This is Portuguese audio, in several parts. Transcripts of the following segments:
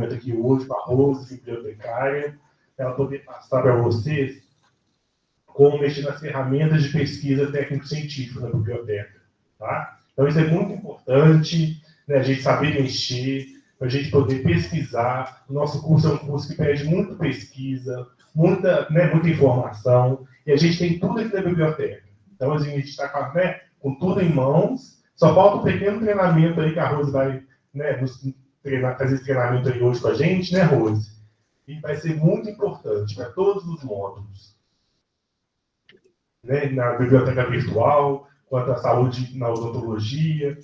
treinamento aqui hoje com a Rose, bibliotecária, para ela poder passar para vocês como mexer nas ferramentas de pesquisa técnico-científica da biblioteca. Tá? Então, isso é muito importante, né, a gente saber mexer, para a gente poder pesquisar. O nosso curso é um curso que pede muita pesquisa, muita informação, e a gente tem tudo aqui na biblioteca. Então, a gente está com tudo em mãos, só falta um pequeno treinamento aí que a Rose vai fazer esse treinamento aí hoje com a gente, né, Rose? E vai ser muito importante para todos os módulos. Né, na biblioteca virtual, quanto à saúde na odontologia,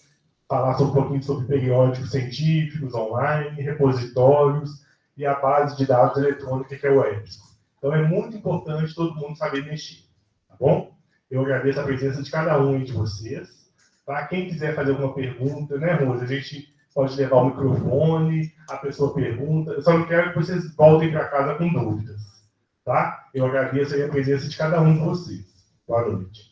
falar um pouquinho sobre periódicos científicos online, repositórios e a base de dados eletrônica que é o EBSCO. Então, é muito importante todo mundo saber mexer, tá bom? Eu agradeço a presença de cada um de vocês. Tá? Quem quiser fazer alguma pergunta, né, Rose? A gente pode levar o microfone, a pessoa pergunta. Eu só não quero que vocês voltem para casa com dúvidas, tá? Eu agradeço aí a presença de cada um de vocês. Boa noite.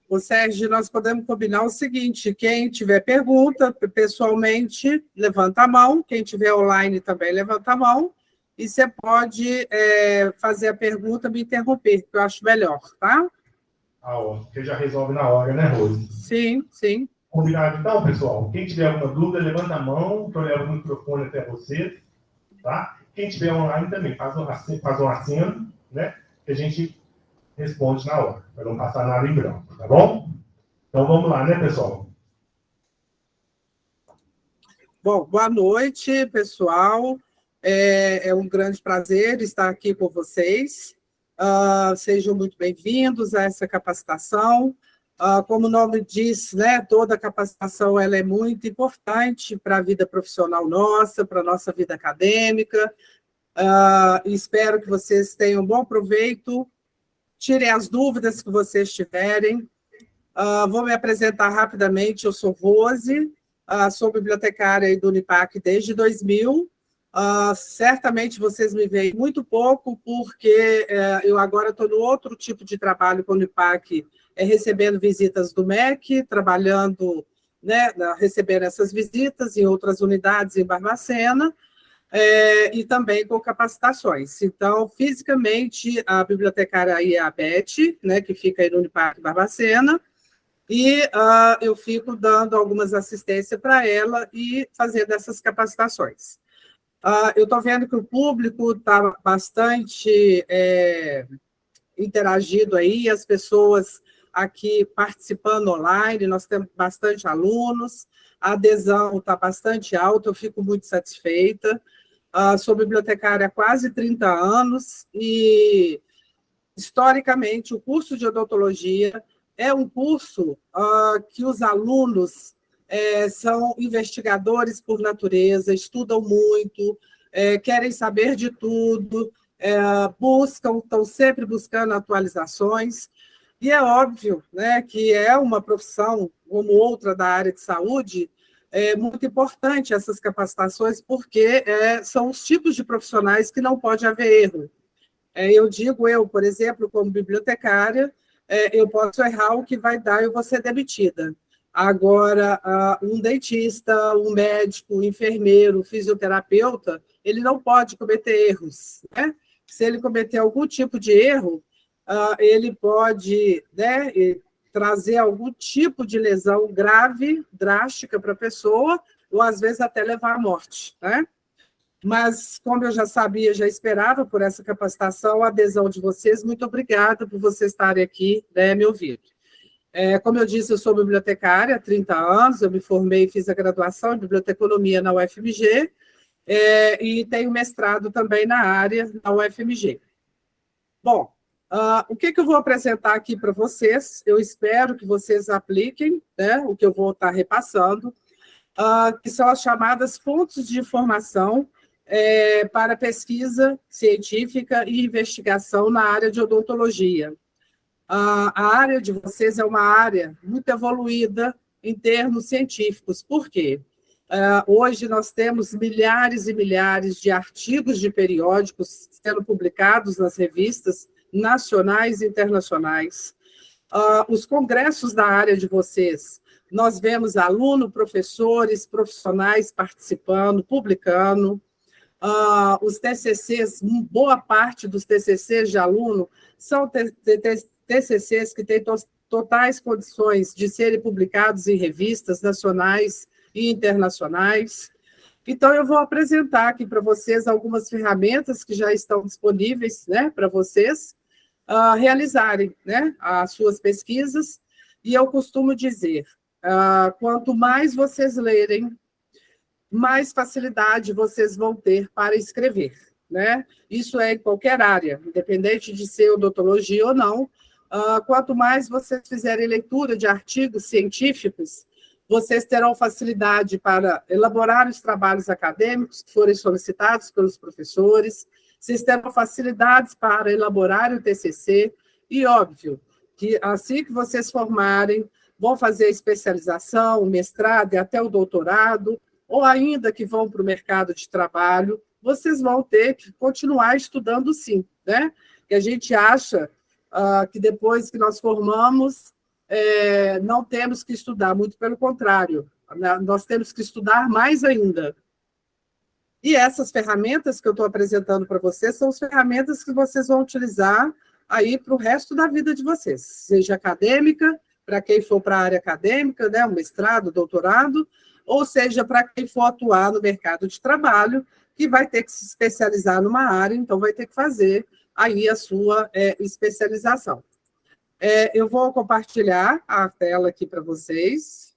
O Sérgio, nós podemos combinar o seguinte: quem tiver pergunta, pessoalmente, levanta a mão. Quem tiver online também, levanta a mão. E você pode fazer a pergunta e me interromper, que eu acho melhor, tá? Ótimo. Porque já resolve na hora, né, Rose? Sim, sim. Combinado então, pessoal? Quem tiver alguma dúvida, levanta a mão, que eu levo o microfone até vocês, tá? Quem tiver online também, faz um aceno, né? Que a gente responde na hora, para não passar nada em branco, tá bom? Então vamos lá, né, pessoal? Bom, boa noite, pessoal. É um grande prazer estar aqui com vocês. Sejam muito bem-vindos a essa capacitação. Como o nome diz, né, toda capacitação ela é muito importante para a vida profissional nossa, para a nossa vida acadêmica. Espero que vocês tenham bom proveito. Tirem as dúvidas que vocês tiverem. Vou me apresentar rapidamente. Eu sou Rose, sou bibliotecária do Unipac desde 2000. Certamente vocês me veem muito pouco, porque eu agora estou no outro tipo de trabalho com o Unipac, recebendo visitas do MEC, trabalhando, né, recebendo essas visitas em outras unidades em Barbacena, e também com capacitações. Então, fisicamente, a bibliotecária aí é a Beth, né, que fica aí no Unipac Barbacena, e eu fico dando algumas assistências para ela e fazendo essas capacitações. Eu estou vendo que o público está bastante interagido aí, as pessoas aqui participando online, nós temos bastante alunos, a adesão está bastante alta, eu fico muito satisfeita. Sou bibliotecária há quase 30 anos e, historicamente, o curso de odontologia é um curso que os alunos são investigadores por natureza, estudam muito, querem saber de tudo, estão sempre buscando atualizações, e é óbvio, né, que é uma profissão, como outra da área de saúde, é muito importante essas capacitações, porque são os tipos de profissionais que não pode haver erro. Por exemplo, como bibliotecária, eu posso errar o que vai dar, eu vou ser demitida. Agora, um dentista, um médico, um enfermeiro, um fisioterapeuta, ele não pode cometer erros, né? Se ele cometer algum tipo de erro, ele pode, né, trazer algum tipo de lesão grave, drástica para a pessoa, ou às vezes até levar à morte, né? Mas, como eu já sabia, já esperava por essa capacitação, a adesão de vocês, muito obrigada por vocês estarem aqui, né, me ouvindo. Como eu disse, eu sou bibliotecária há 30 anos, eu me formei e fiz a graduação em biblioteconomia na UFMG, e tenho mestrado também na área na UFMG. Bom, o que eu vou apresentar aqui para vocês, eu espero que vocês apliquem, né, o que eu vou estar repassando, que são as chamadas fontes de informação para pesquisa científica e investigação na área de odontologia. A área de vocês é uma área muito evoluída em termos científicos. Por quê? Hoje nós temos milhares e milhares de artigos de periódicos sendo publicados nas revistas nacionais e internacionais. Os congressos da área de vocês nós vemos aluno, professores, profissionais participando, publicando. Os TCCs, boa parte dos TCCs de aluno são TCCs que têm totais condições de serem publicados em revistas nacionais e internacionais. Então, eu vou apresentar aqui para vocês algumas ferramentas que já estão disponíveis, né, para vocês realizarem, né, as suas pesquisas. E eu costumo dizer, quanto mais vocês lerem, mais facilidade vocês vão ter para escrever, né? Isso é em qualquer área, independente de ser odontologia ou não. Quanto mais vocês fizerem leitura de artigos científicos, vocês terão facilidade para elaborar os trabalhos acadêmicos que forem solicitados pelos professores, vocês terão facilidades para elaborar o TCC, e óbvio que assim que vocês formarem, vão fazer a especialização, o mestrado e até o doutorado, ou ainda que vão para o mercado de trabalho, vocês vão ter que continuar estudando sim, né? E a gente acha que depois que nós formamos, não temos que estudar, muito pelo contrário, nós temos que estudar mais ainda. E essas ferramentas que eu estou apresentando para vocês são as ferramentas que vocês vão utilizar aí para o resto da vida de vocês, seja acadêmica, para quem for para a área acadêmica, né, um mestrado, doutorado, ou seja, para quem for atuar no mercado de trabalho, que vai ter que se especializar numa área, então vai ter que fazer aí a sua especialização. Eu vou compartilhar a tela aqui para vocês.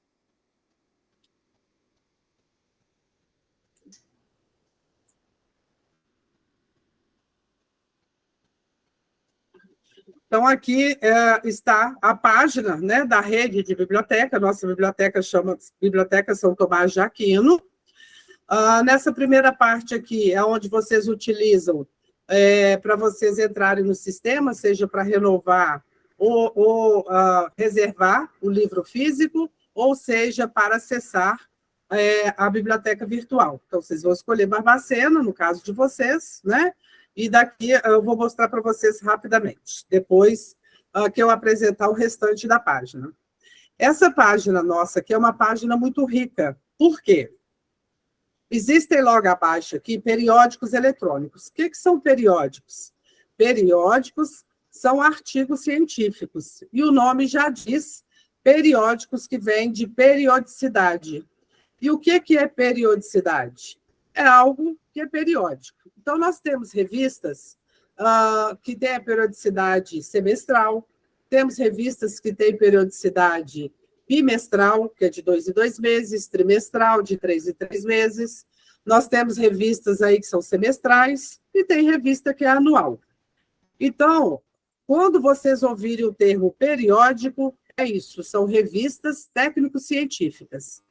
Então, aqui está a página, né, da rede de biblioteca. Nossa biblioteca chama Biblioteca São Tomás de Aquino. Nessa primeira parte aqui é onde vocês utilizam para vocês entrarem no sistema, seja para renovar ou reservar o livro físico, ou seja, para acessar a biblioteca virtual. Então, vocês vão escolher Barbacena, no caso de vocês, né? E daqui eu vou mostrar para vocês rapidamente, depois que eu apresentar o restante da página. Essa página nossa aqui é uma página muito rica. Por quê? Existem logo abaixo aqui periódicos eletrônicos. O que são periódicos? Periódicos são artigos científicos. E o nome já diz periódicos, que vem de periodicidade. E o que é periodicidade? É algo que é periódico. Então, nós temos revistas que têm a periodicidade semestral, temos revistas que têm periodicidade bimestral, que é de 2 em 2 meses, trimestral, de 3 em 3 meses. Nós temos revistas aí que são semestrais e tem revista que é anual. Então, quando vocês ouvirem o termo periódico, é isso, são revistas técnico-científicas.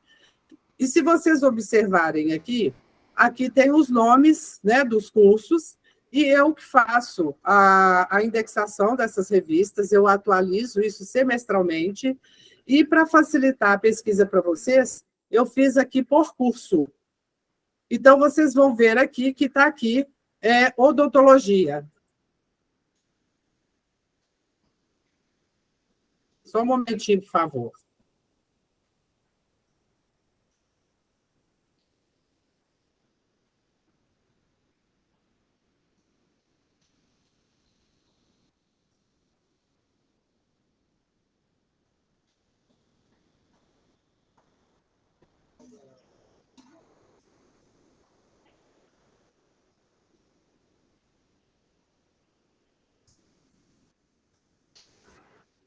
E se vocês observarem aqui, aqui tem os nomes, né, dos cursos, e eu que faço a indexação dessas revistas, eu atualizo isso semestralmente, e para facilitar a pesquisa para vocês, eu fiz aqui por curso. Então, vocês vão ver aqui que está aqui odontologia. Só um momentinho, por favor.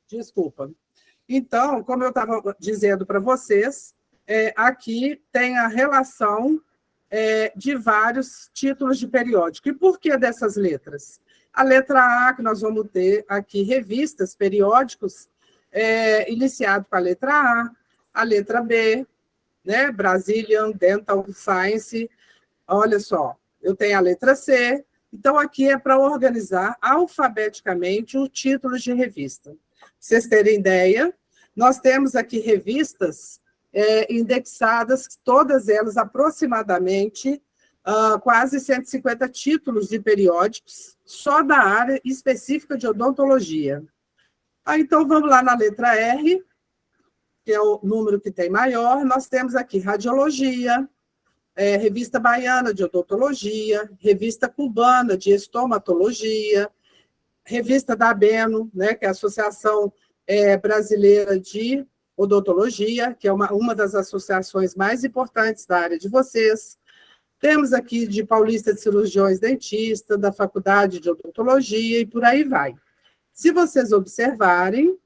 Desculpa. Então, como eu estava dizendo para vocês, aqui tem a relação de vários títulos de periódico. E por que dessas letras? A letra A, que nós vamos ter aqui, revistas, periódicos, iniciado com a letra A letra B, né? Brazilian Dental Science. Olha só, eu tenho a letra C. Então, aqui é para organizar alfabeticamente o título de revista. Pra vocês terem ideia, nós temos aqui revistas indexadas, todas elas aproximadamente quase 150 títulos de periódicos, só da área específica de odontologia. Então, vamos lá na letra R. que é o número que tem maior. Nós temos aqui radiologia, Revista Baiana de Odontologia, Revista Cubana de Estomatologia, Revista da ABENO, né, que é a Associação Brasileira de Odontologia, que é uma das associações mais importantes da área de vocês. Temos aqui de Paulista de Cirurgiões Dentista, da Faculdade de Odontologia e por aí vai. Se vocês observarem,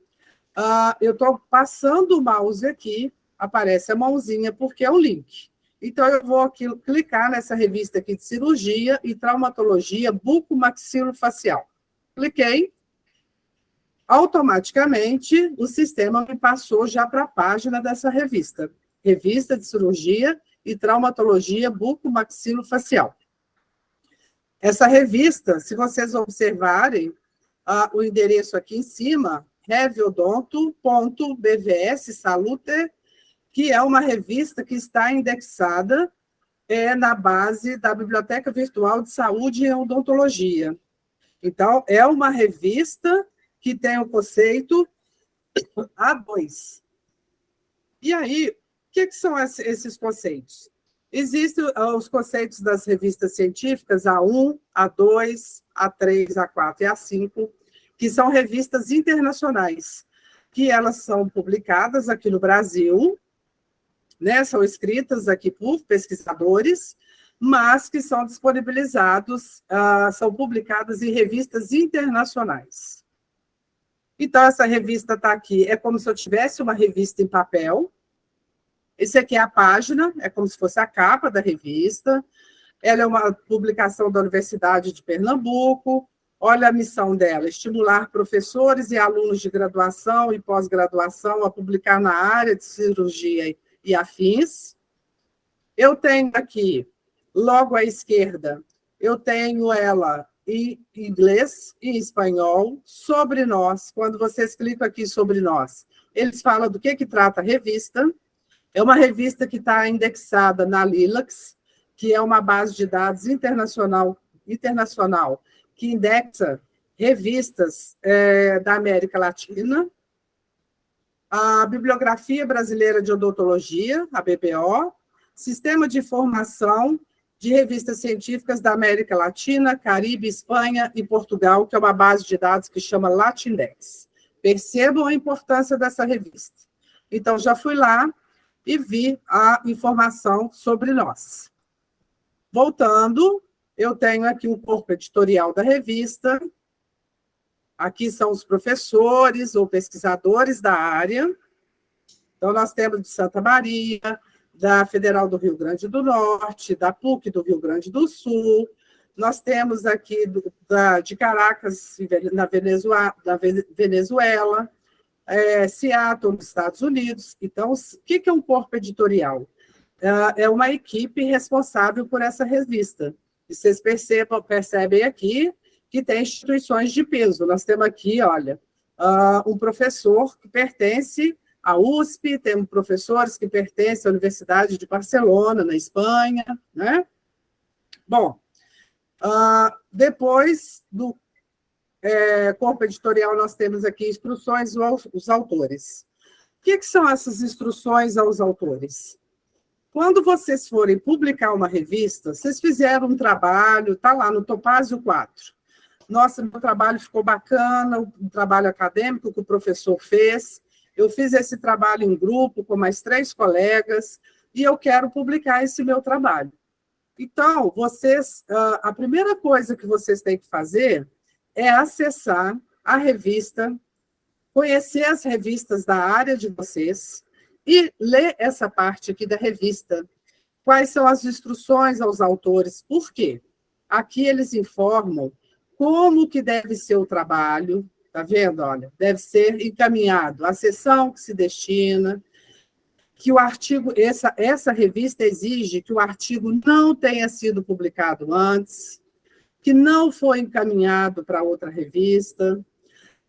eu estou passando o mouse aqui, aparece a mãozinha, porque é um link. Então, eu vou aqui clicar nessa revista aqui de cirurgia e traumatologia bucomaxilofacial. Cliquei. Automaticamente, o sistema me passou já para a página dessa revista. Revista de cirurgia e traumatologia bucomaxilofacial. Essa revista, se vocês observarem, o endereço aqui em cima, reviodonto.bvs Salute, que é uma revista que está indexada na base da Biblioteca Virtual de Saúde e Odontologia. Então, é uma revista que tem o conceito A2. E aí, o que são esses conceitos? Existem os conceitos das revistas científicas A1, A2, A3, A4 e A5, que são revistas internacionais, que elas são publicadas aqui no Brasil, né, são escritas aqui por pesquisadores, mas que são disponibilizados, são publicadas em revistas internacionais. Então, essa revista está aqui, é como se eu tivesse uma revista em papel. Esse aqui é a página, é como se fosse a capa da revista. Ela é uma publicação da Universidade de Pernambuco. Olha a missão dela, estimular professores e alunos de graduação e pós-graduação a publicar na área de cirurgia e afins. Eu tenho aqui, logo à esquerda, eu tenho ela em inglês e em espanhol, sobre nós. Quando vocês clicam aqui sobre nós, eles falam do que trata a revista. É uma revista que está indexada na Lilacs, que é uma base de dados internacional que indexa revistas da América Latina. A Bibliografia Brasileira de Odontologia, a BBO, Sistema de Informação de Revistas Científicas da América Latina, Caribe, Espanha e Portugal, que é uma base de dados que chama Latindex. Percebam a importância dessa revista. Então, já fui lá e vi a informação sobre nós. Voltando, eu tenho aqui o corpo editorial da revista. Aqui são os professores ou pesquisadores da área. Então, nós temos de Santa Maria, da Federal do Rio Grande do Norte, da PUC do Rio Grande do Sul. Nós temos aqui de Caracas, na Venezuela, Seattle, nos Estados Unidos. Então, o que é um corpo editorial? É uma equipe responsável por essa revista. E vocês percebem aqui que tem instituições de peso. Nós temos aqui, olha, um professor que pertence à USP, temos professores que pertencem à Universidade de Barcelona, na Espanha, né? Bom, depois do corpo editorial, nós temos aqui instruções aos autores. O que são essas instruções aos autores? Quando vocês forem publicar uma revista, vocês fizeram um trabalho, está lá no Topázio 4. Nossa, meu trabalho ficou bacana, o trabalho acadêmico que o professor fez. Eu fiz esse trabalho em grupo com mais 3 colegas e eu quero publicar esse meu trabalho. Então, a primeira coisa que vocês têm que fazer é acessar a revista, conhecer as revistas da área de vocês e ler essa parte aqui da revista. Quais são as instruções aos autores? Por quê? Aqui eles informam como que deve ser o trabalho, tá vendo? Olha, deve ser encaminhado à seção que se destina, que o artigo, essa revista exige que o artigo não tenha sido publicado antes, que não foi encaminhado para outra revista.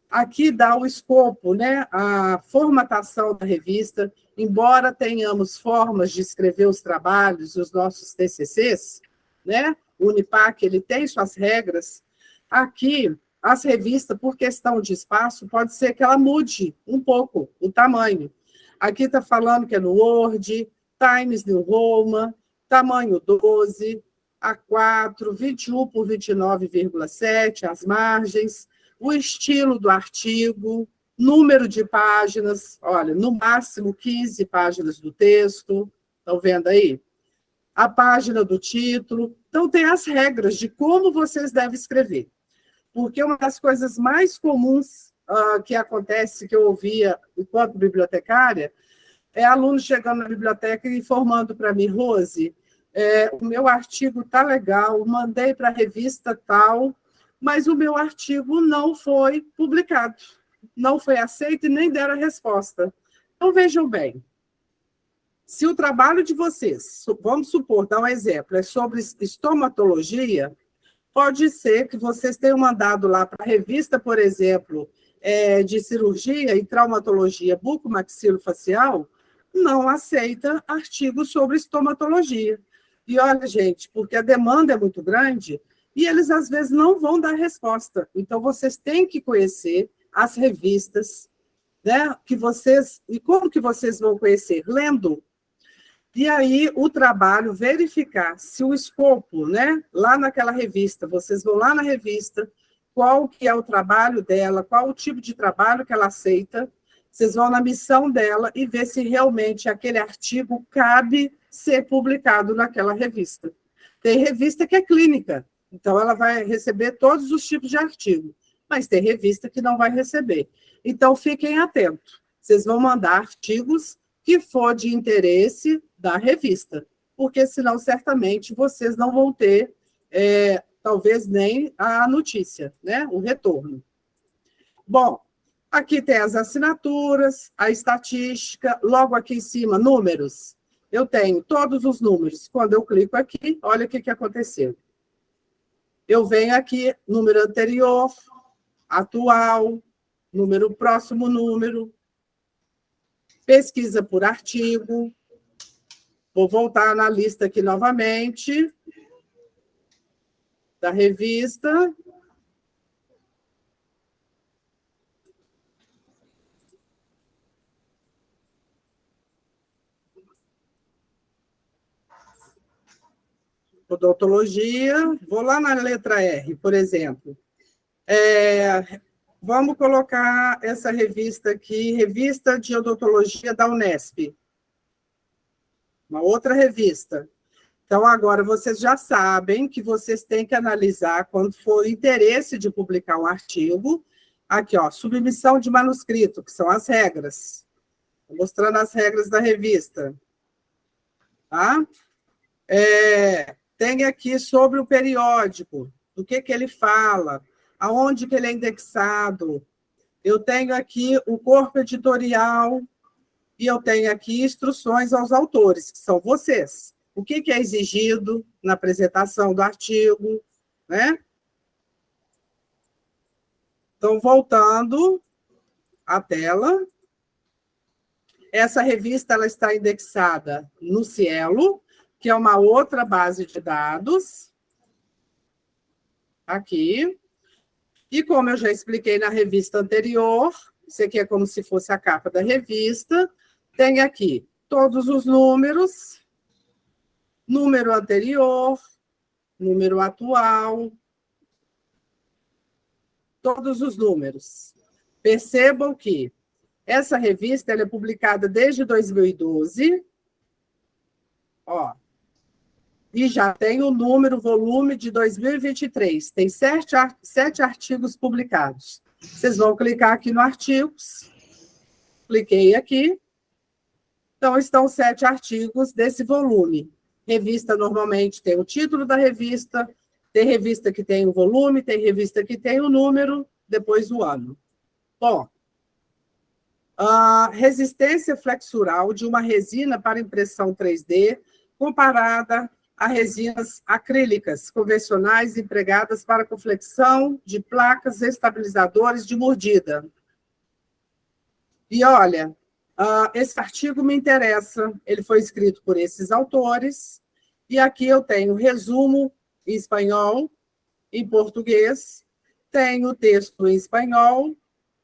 Aqui dá o escopo, né? A formatação da revista, embora tenhamos formas de escrever os trabalhos, os nossos TCCs, né? O Unipac, ele tem suas regras. Aqui, as revistas, por questão de espaço, pode ser que ela mude um pouco o tamanho. Aqui está falando que é no Word, Times New Roman, tamanho 12, A4, 21 por 29,7, as margens, o estilo do artigo, número de páginas, olha, no máximo 15 páginas do texto, estão vendo aí? A página do título. Então, tem as regras de como vocês devem escrever. Porque uma das coisas mais comuns que acontece, que eu ouvia enquanto bibliotecária, é aluno chegando na biblioteca e informando para mim, Rose, o meu artigo está legal, mandei para a revista tal, mas o meu artigo não foi publicado, não foi aceito e nem deram a resposta. Então, vejam bem, se o trabalho de vocês, vamos supor, dar um exemplo, é sobre estomatologia, pode ser que vocês tenham mandado lá para a revista, por exemplo, de cirurgia e traumatologia bucomaxilofacial, não aceita artigos sobre estomatologia. E olha, gente, porque a demanda é muito grande e eles, às vezes, não vão dar resposta. Então, vocês têm que conhecer as revistas, né? E como que vocês vão conhecer? Lendo. E aí, o trabalho, verificar se o escopo, né? Lá naquela revista, vocês vão lá na revista, qual que é o trabalho dela, qual o tipo de trabalho que ela aceita, vocês vão na missão dela e ver se realmente aquele artigo cabe ser publicado naquela revista. Tem revista que é clínica, então ela vai receber todos os tipos de artigo, mas tem revista que não vai receber. Então, fiquem atentos. Vocês vão mandar artigos que for de interesse da revista, porque senão, certamente, vocês não vão ter, talvez, nem a notícia, né? O retorno. Bom, aqui tem as assinaturas, a estatística, logo aqui em cima, números. Eu tenho todos os números. Quando eu clico aqui, olha o que aconteceu. Eu venho aqui, número anterior, atual, número próximo número, pesquisa por artigo. Vou voltar na lista aqui novamente, da revista. Odontologia, vou lá na letra R, por exemplo. Vamos colocar essa revista aqui, Revista de Odontologia da Unesp. Uma outra revista. Então, agora, vocês já sabem que vocês têm que analisar, quando for interesse de publicar um artigo, aqui, ó, submissão de manuscrito, que são as regras. Estou mostrando as regras da revista. Tá? Tem aqui sobre o periódico, do que ele fala, aonde que ele é indexado. Eu tenho aqui o corpo editorial e eu tenho aqui instruções aos autores, que são vocês. O que é exigido na apresentação do artigo, né? Então, voltando à tela. Essa revista ela está indexada no Cielo, que é uma outra base de dados. Aqui. E como eu já expliquei na revista anterior, isso aqui é como se fosse a capa da revista, tem aqui todos os números, número anterior, número atual, todos os números. Percebam que essa revista ela é publicada desde 2012, ó, e já tem o número, volume de 2023. Tem 7 artigos publicados. Vocês vão clicar aqui no artigos. Cliquei aqui. Então, estão 7 artigos desse volume. Revista, normalmente, tem o título da revista, tem revista que tem o volume, tem revista que tem o número, depois o ano. Bom, a resistência flexural de uma resina para impressão 3D comparada a resinas acrílicas convencionais empregadas para confecção de placas estabilizadores de mordida. E olha, esse artigo me interessa, ele foi escrito por esses autores, e aqui eu tenho resumo em espanhol, em português, tenho o texto em espanhol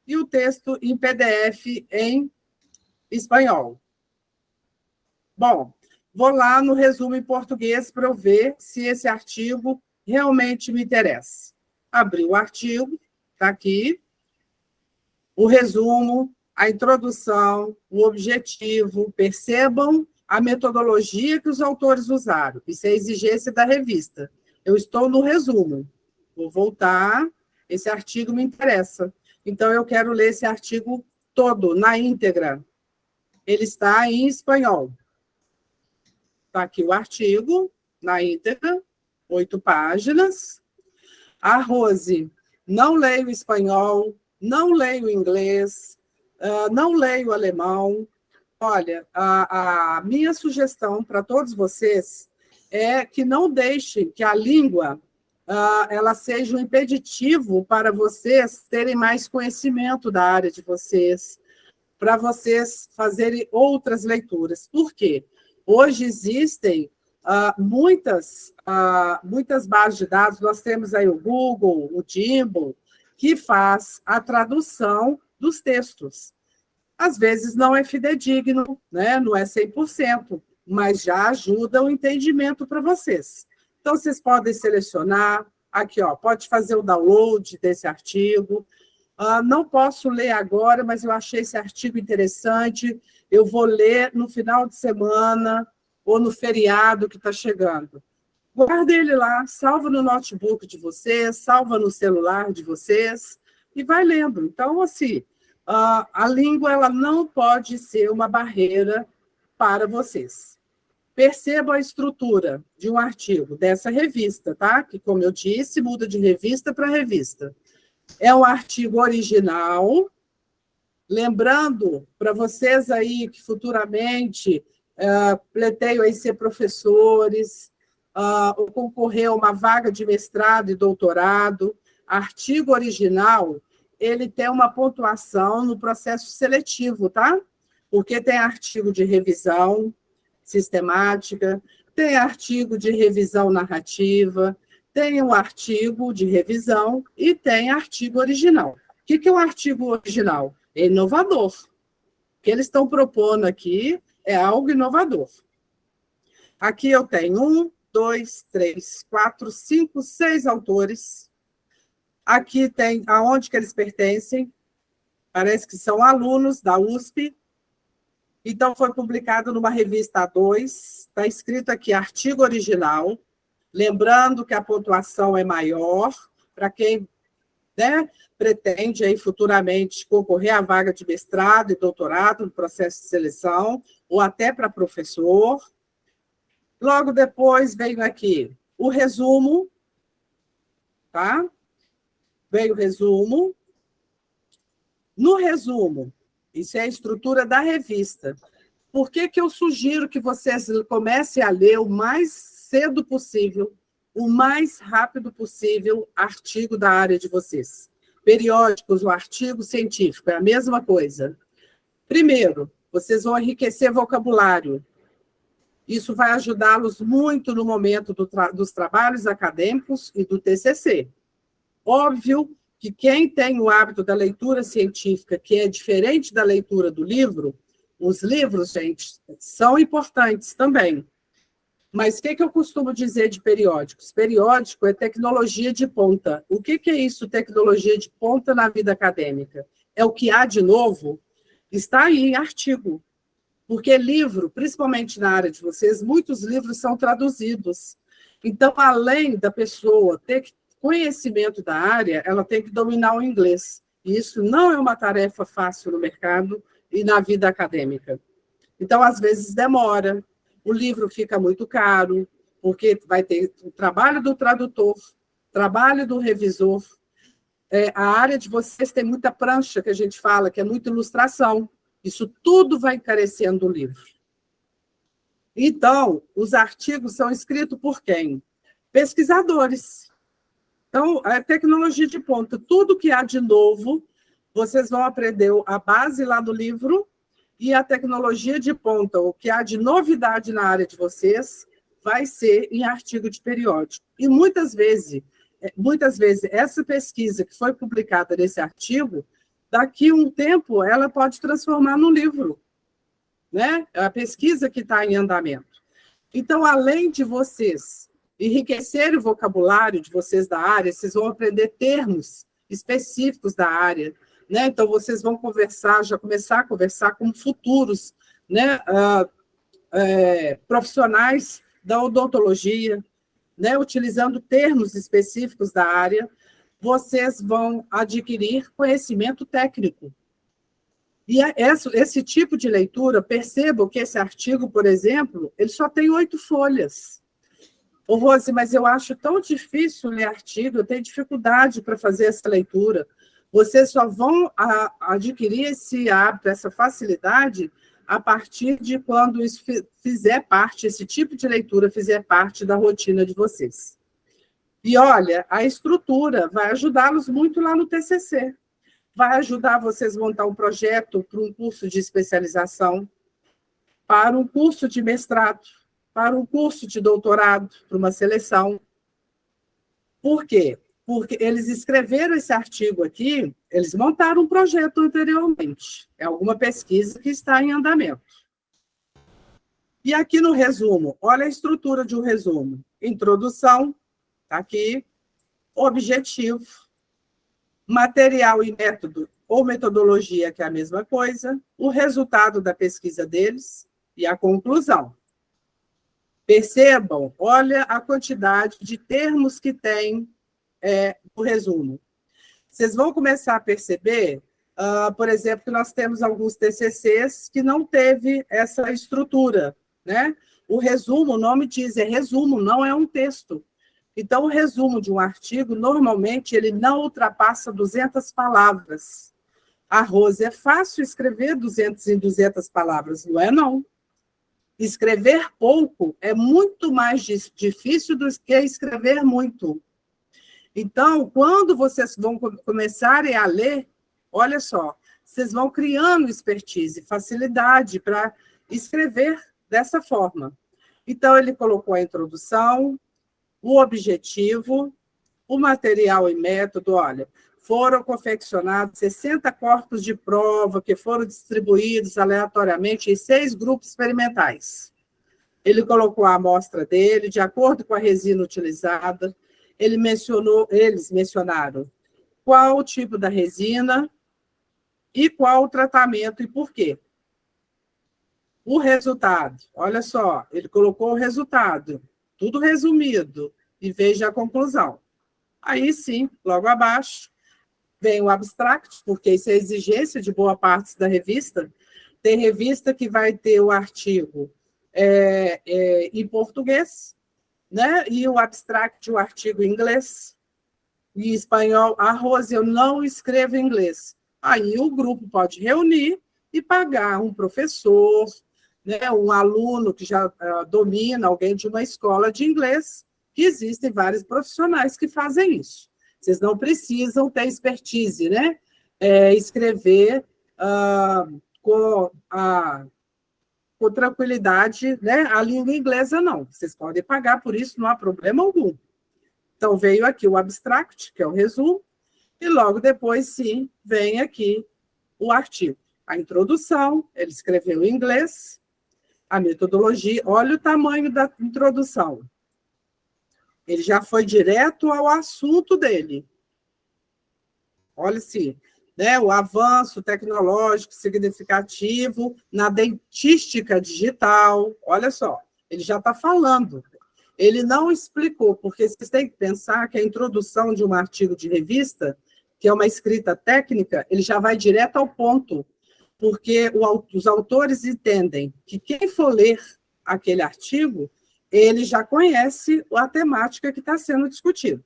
e o texto em PDF em espanhol. Bom, vou lá no resumo em português para eu ver se esse artigo realmente me interessa. Abri o artigo, está aqui, o resumo, a introdução, o objetivo, percebam a metodologia que os autores usaram. Isso é exigência da revista. Eu estou no resumo. Vou voltar, esse artigo me interessa. Então, eu quero ler esse artigo todo, na íntegra. Ele está em espanhol. Está aqui o artigo, na íntegra, 8 páginas. A Rose, não leio espanhol, não leio inglês, não leio alemão. Olha, a minha sugestão para todos vocês é que não deixem que a língua ela seja um impeditivo para vocês terem mais conhecimento da área de vocês, para vocês fazerem outras leituras. Por quê? Hoje existem muitas bases de dados, nós temos aí o Google, o Jimbo, que faz a tradução dos textos. Às vezes não é fidedigno, né? Não é 100%, mas já ajuda o entendimento para vocês. Então, vocês podem selecionar, aqui, ó, pode fazer o download desse artigo. Não posso ler agora, mas eu achei esse artigo interessante, eu vou ler no final de semana ou no feriado que está chegando. Guarda ele lá, salva no notebook de vocês, salva no celular de vocês e vai lendo. Então, assim, a língua ela não pode ser uma barreira para vocês. Perceba a estrutura de um artigo dessa revista, tá? Que, como eu disse, muda de revista para revista. É um artigo original. Lembrando para vocês aí que futuramente pretendem aí ser professores, ou concorrer a uma vaga de mestrado e doutorado, artigo original, ele tem uma pontuação no processo seletivo, tá? Porque tem artigo de revisão sistemática, tem artigo de revisão narrativa, tem um artigo de revisão e tem artigo original. O que é um artigo original? É inovador. O que eles estão propondo aqui é algo inovador. Aqui eu tenho 1, 2, 3, 4, 5, 6 autores. Aqui tem aonde que eles pertencem. Parece que são alunos da USP. Então, foi publicado numa revista A2. Está escrito aqui artigo original. Lembrando que a pontuação é maior para quem, né, pretende aí futuramente concorrer à vaga de mestrado e doutorado no processo de seleção, ou até para professor. Logo depois veio aqui o resumo, tá? Veio o resumo. No resumo, isso é a estrutura da revista. Por que eu sugiro que vocês comecem a ler o mais cedo possível, o mais rápido possível, artigo da área de vocês? Periódicos, o artigo científico, é a mesma coisa. Primeiro, vocês vão enriquecer vocabulário. Isso vai ajudá-los muito no momento dos trabalhos acadêmicos e do TCC. Óbvio que quem tem o hábito da leitura científica, que é diferente da leitura do livro, os livros, gente, são importantes também. Mas o que eu costumo dizer de periódicos? Periódico é tecnologia de ponta. O que é isso, tecnologia de ponta na vida acadêmica? É o que há de novo? Está aí em artigo. Porque livro, principalmente na área de vocês, muitos livros são traduzidos. Então, além da pessoa ter conhecimento da área, ela tem que dominar o inglês. E isso não é uma tarefa fácil no mercado e na vida acadêmica. Então, às vezes, demora. O livro fica muito caro, porque vai ter o trabalho do tradutor, trabalho do revisor. A área de vocês tem muita prancha, que a gente fala, que é muita ilustração. Isso tudo vai encarecendo o livro. Então, os artigos são escritos por quem? Pesquisadores. Então, a tecnologia de ponta, tudo que há de novo, vocês vão aprender a base lá do livro e a tecnologia de ponta, o que há de novidade na área de vocês, vai ser em artigo de periódico. E muitas vezes, essa pesquisa que foi publicada nesse artigo, daqui a um tempo, ela pode transformar no livro. né? É a pesquisa que está em andamento. Então, além de vocês enriquecerem o vocabulário de vocês da área, vocês vão aprender termos específicos da área, né? Então, vocês vão conversar, já começar a conversar com futuros, né? Profissionais da odontologia, né? Utilizando termos específicos da área, vocês vão adquirir conhecimento técnico. E esse tipo de leitura, percebam que esse artigo, por exemplo, ele só tem 8 folhas. Ô, Rose, mas eu acho tão difícil ler artigo, eu tenho dificuldade para fazer essa leitura. Vocês só vão adquirir esse hábito, essa facilidade, a partir de quando isso fizer parte, esse tipo de leitura fizer parte da rotina de vocês. E olha, a estrutura vai ajudá-los muito lá no TCC. Vai ajudar vocês a montar um projeto para um curso de especialização, para um curso de mestrado, para um curso de doutorado, para uma seleção. Por quê? Porque eles escreveram esse artigo aqui, eles montaram um projeto anteriormente. É alguma pesquisa que está em andamento. E aqui no resumo, olha a estrutura de um resumo. Introdução, está aqui, objetivo, material e método ou metodologia, que é a mesma coisa, o resultado da pesquisa deles e a conclusão. Percebam, olha a quantidade de termos que tem no resumo. Vocês vão começar a perceber, por exemplo, que nós temos alguns TCCs que não teve essa estrutura, né? O resumo, o nome diz, é resumo, não é um texto. Então, o resumo de um artigo, normalmente, ele não ultrapassa 200 palavras. A Rose, é fácil escrever 200 em 200 palavras, não é não. Escrever pouco é muito mais difícil do que escrever muito. Então, quando vocês vão começarem a ler, olha só, vocês vão criando expertise, facilidade para escrever dessa forma. Então, ele colocou a introdução, o objetivo, o material e método, olha, foram confeccionados 60 corpos de prova que foram distribuídos aleatoriamente em 6 grupos experimentais. Ele colocou a amostra dele, de acordo com a resina utilizada, eles mencionaram qual o tipo da resina e qual o tratamento e por quê. O resultado, olha só, ele colocou o resultado, tudo resumido, e veja a conclusão. Aí sim, logo abaixo, vem o abstract, porque isso é exigência de boa parte da revista. Tem revista que vai ter o artigo em português, né? E o abstract, o artigo em inglês e espanhol. A Rose, eu não escrevo em inglês. Aí o grupo pode reunir e pagar um professor, né, um aluno que já domina, alguém de uma escola de inglês, que existem vários profissionais que fazem isso. Vocês não precisam ter expertise, né? Escrever com tranquilidade, né? A língua inglesa, não. Vocês podem pagar por isso, não há problema algum. Então, veio aqui o abstract, que é o resumo, e logo depois, sim, vem aqui o artigo. A introdução, ele escreveu em inglês, a metodologia, olha o tamanho da introdução. Ele já foi direto ao assunto dele. Olha-se, né, o avanço tecnológico significativo na dentística digital. Olha só, ele já está falando. Ele não explicou, porque vocês têm que pensar que a introdução de um artigo de revista, que é uma escrita técnica, ele já vai direto ao ponto, porque os autores entendem que quem for ler aquele artigo, ele já conhece a temática que está sendo discutida.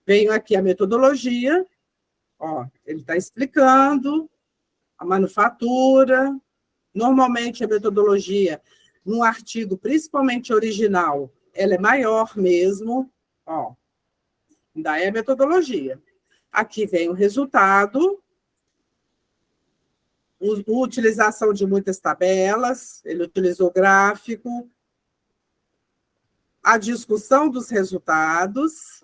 Venho aqui a metodologia, ó, ele está explicando a manufatura. Normalmente, a metodologia, num artigo, principalmente original, ela é maior mesmo, ó, ainda é a metodologia. Aqui vem o resultado, utilização de muitas tabelas, ele utilizou gráfico, a discussão dos resultados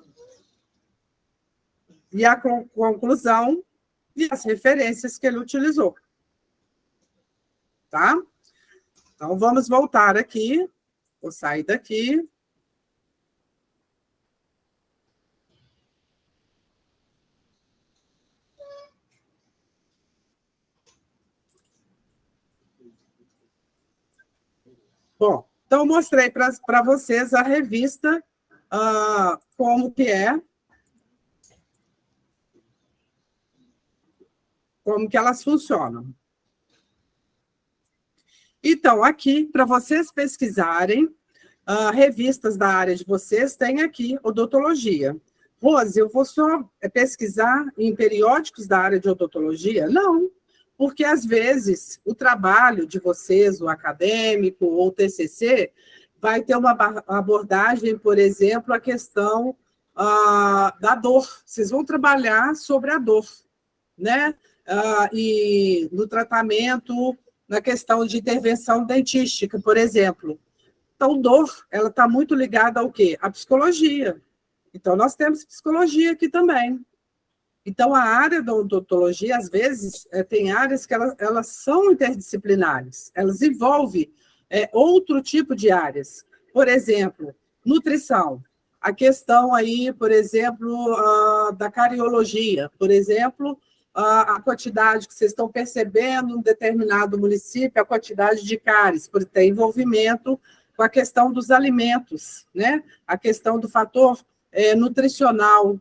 e a conclusão e as referências que ele utilizou. Tá? Então, vamos voltar aqui. Vou sair daqui. Bom, então, mostrei para vocês a revista, como que é, como que elas funcionam. Então, aqui, para vocês pesquisarem, revistas da área de vocês, tem aqui odontologia. Rose, eu vou só pesquisar em periódicos da área de odontologia? Não, porque, às vezes, o trabalho de vocês, o acadêmico ou o TCC, vai ter uma abordagem, por exemplo, a questão da dor. Vocês vão trabalhar sobre a dor, né? E no tratamento, na questão de intervenção dentística, por exemplo. Então, dor, ela está muito ligada ao quê? À psicologia. Então, nós temos psicologia aqui também. Então, a área da odontologia, às vezes, tem áreas que elas são interdisciplinares, elas envolvem outro tipo de áreas. Por exemplo, nutrição. A questão aí, por exemplo, da cariologia. Por exemplo, a quantidade que vocês estão percebendo em um determinado município, a quantidade de cáries, por ter envolvimento com a questão dos alimentos, né? A questão do fator nutricional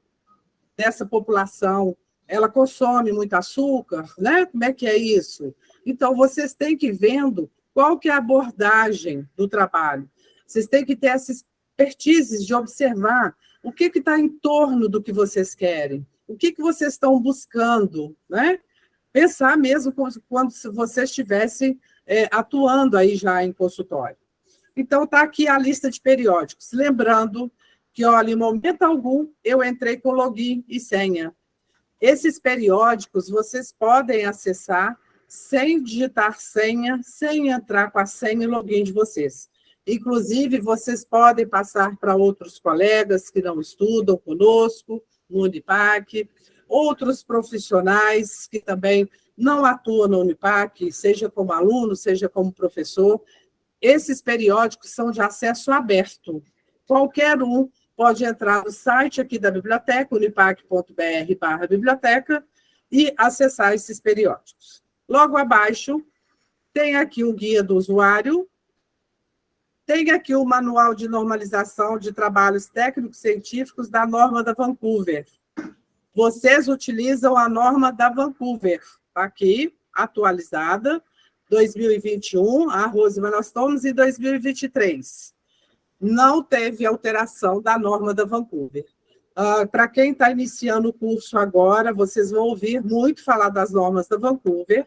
dessa população, ela consome muito açúcar, né? Como é que é isso? Então, vocês têm que ir vendo qual que é a abordagem do trabalho. Vocês têm que ter essa expertise de observar o que está em torno do que vocês querem, o que vocês estão buscando, né? Pensar mesmo quando vocês estivessem atuando aí já em consultório. Então, está aqui a lista de periódicos. Lembrando que, olha, em momento algum, eu entrei com login e senha. Esses periódicos vocês podem acessar sem digitar senha, sem entrar com a senha e login de vocês. Inclusive, vocês podem passar para outros colegas que não estudam conosco, no Unipac, outros profissionais que também não atuam no Unipac, seja como aluno, seja como professor. Esses periódicos são de acesso aberto. Qualquer um pode entrar no site aqui da biblioteca, unipac.br/biblioteca, e acessar esses periódicos. Logo abaixo, tem aqui o guia do usuário, tem aqui o manual de normalização de trabalhos técnicos científicos da norma da Vancouver. Vocês utilizam a norma da Vancouver, está aqui, atualizada, 2021, a Rose, mas nós estamos em 2023. Não teve alteração da norma da Vancouver. Para quem está iniciando o curso agora, vocês vão ouvir muito falar das normas da Vancouver,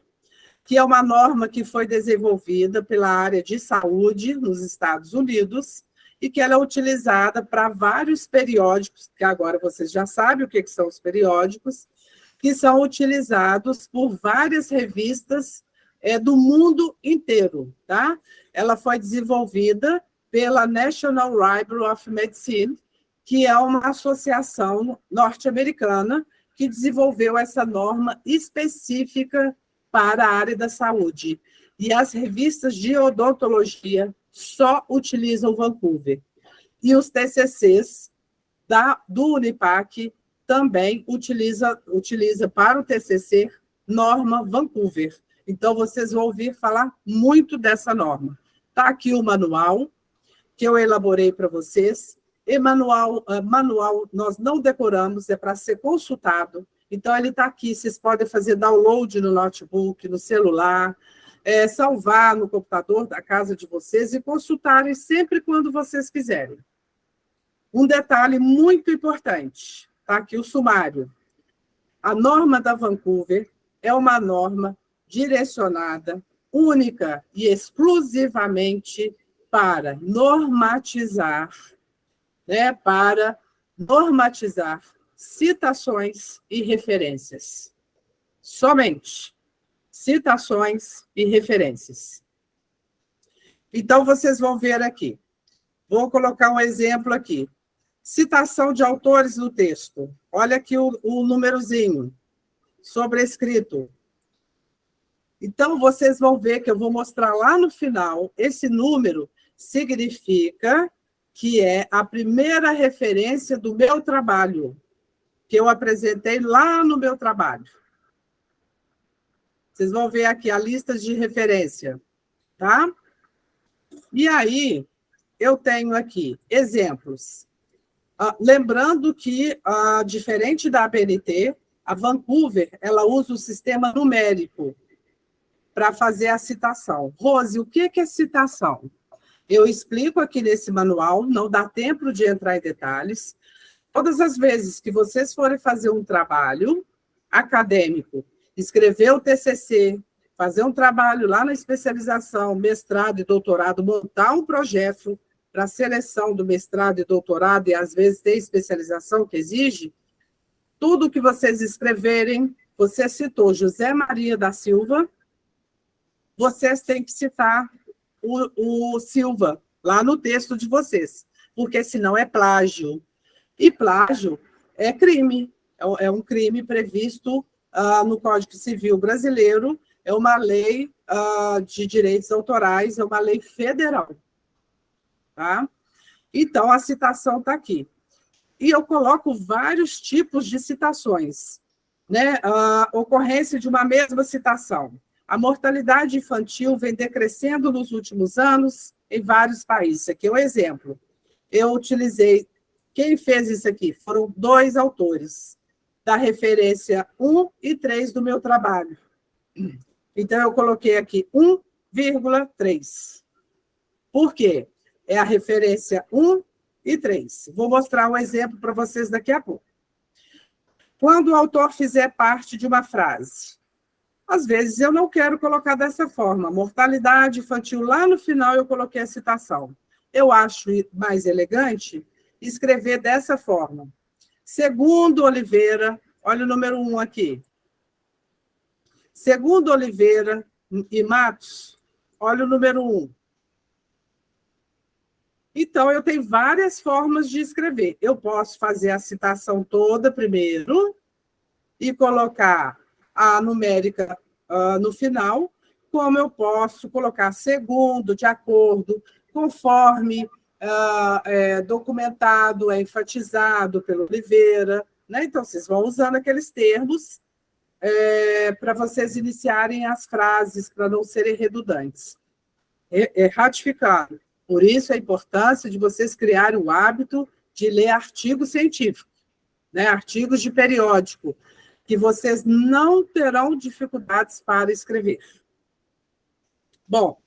que é uma norma que foi desenvolvida pela área de saúde nos Estados Unidos e que ela é utilizada para vários periódicos, que agora vocês já sabem o que são os periódicos, que são utilizados por várias revistas do mundo inteiro, tá? Ela foi desenvolvida pela National Library of Medicine, que é uma associação norte-americana que desenvolveu essa norma específica para a área da saúde. E as revistas de odontologia só utilizam Vancouver. E os TCCs do Unipac também utiliza para o TCC norma Vancouver. Então, vocês vão ouvir falar muito dessa norma. Está aqui o manual, que eu elaborei para vocês. E manual nós não decoramos, é para ser consultado. Então, ele está aqui, vocês podem fazer download no notebook, no celular, salvar no computador da casa de vocês e consultarem sempre quando vocês quiserem. Um detalhe muito importante, está aqui o sumário. A norma da Vancouver é uma norma direcionada, única e exclusivamente para normatizar, citações e referências. Somente citações e referências. Então, vocês vão ver aqui. Vou colocar um exemplo aqui. Citação de autores no texto. Olha aqui o númerozinho, sobrescrito. Então, vocês vão ver que eu vou mostrar lá no final, esse número significa que é a primeira referência do meu trabalho, que eu apresentei lá no meu trabalho. Vocês vão ver aqui a lista de referência, tá? E aí, eu tenho aqui exemplos. Lembrando que, diferente da ABNT, a Vancouver, ela usa o sistema numérico para fazer a citação. Rose, o que é citação? Eu explico aqui nesse manual, não dá tempo de entrar em detalhes. Todas as vezes que vocês forem fazer um trabalho acadêmico, escrever o TCC, fazer um trabalho lá na especialização, mestrado e doutorado, montar um projeto para seleção do mestrado e doutorado, e às vezes tem especialização que exige, tudo que vocês escreverem, você citou José Maria da Silva, vocês têm que citar o Silva lá no texto de vocês, porque senão é plágio. E plágio é crime, é um crime previsto no Código Civil Brasileiro, é uma lei de direitos autorais, é uma lei federal. Tá? Então, a citação está aqui. E eu coloco vários tipos de citações, né? A ocorrência de uma mesma citação. A mortalidade infantil vem decrescendo nos últimos anos em vários países. Esse aqui é um exemplo. Eu utilizei... Quem fez isso aqui? Foram 2 autores, da referência 1 e 3 do meu trabalho. Então, eu coloquei aqui 1,3. Por quê? É a referência 1 e 3. Vou mostrar um exemplo para vocês daqui a pouco. Quando o autor fizer parte de uma frase, às vezes eu não quero colocar dessa forma. Mortalidade infantil, lá no final eu coloquei a citação. Eu acho mais elegante escrever dessa forma. Segundo Oliveira, olha o número 1 aqui. Segundo Oliveira e Matos, olha o número 1. Então, eu tenho várias formas de escrever. Eu posso fazer a citação toda primeiro e colocar a numérica no final, como eu posso colocar segundo, de acordo, conforme documentado, enfatizado pelo Oliveira. Né? Então, vocês vão usando aqueles termos para vocês iniciarem as frases, para não serem redundantes. Ratificado. Por isso, a importância de vocês criarem o hábito de ler artigos científicos, né? Artigos de periódico, que vocês não terão dificuldades para escrever. Bom,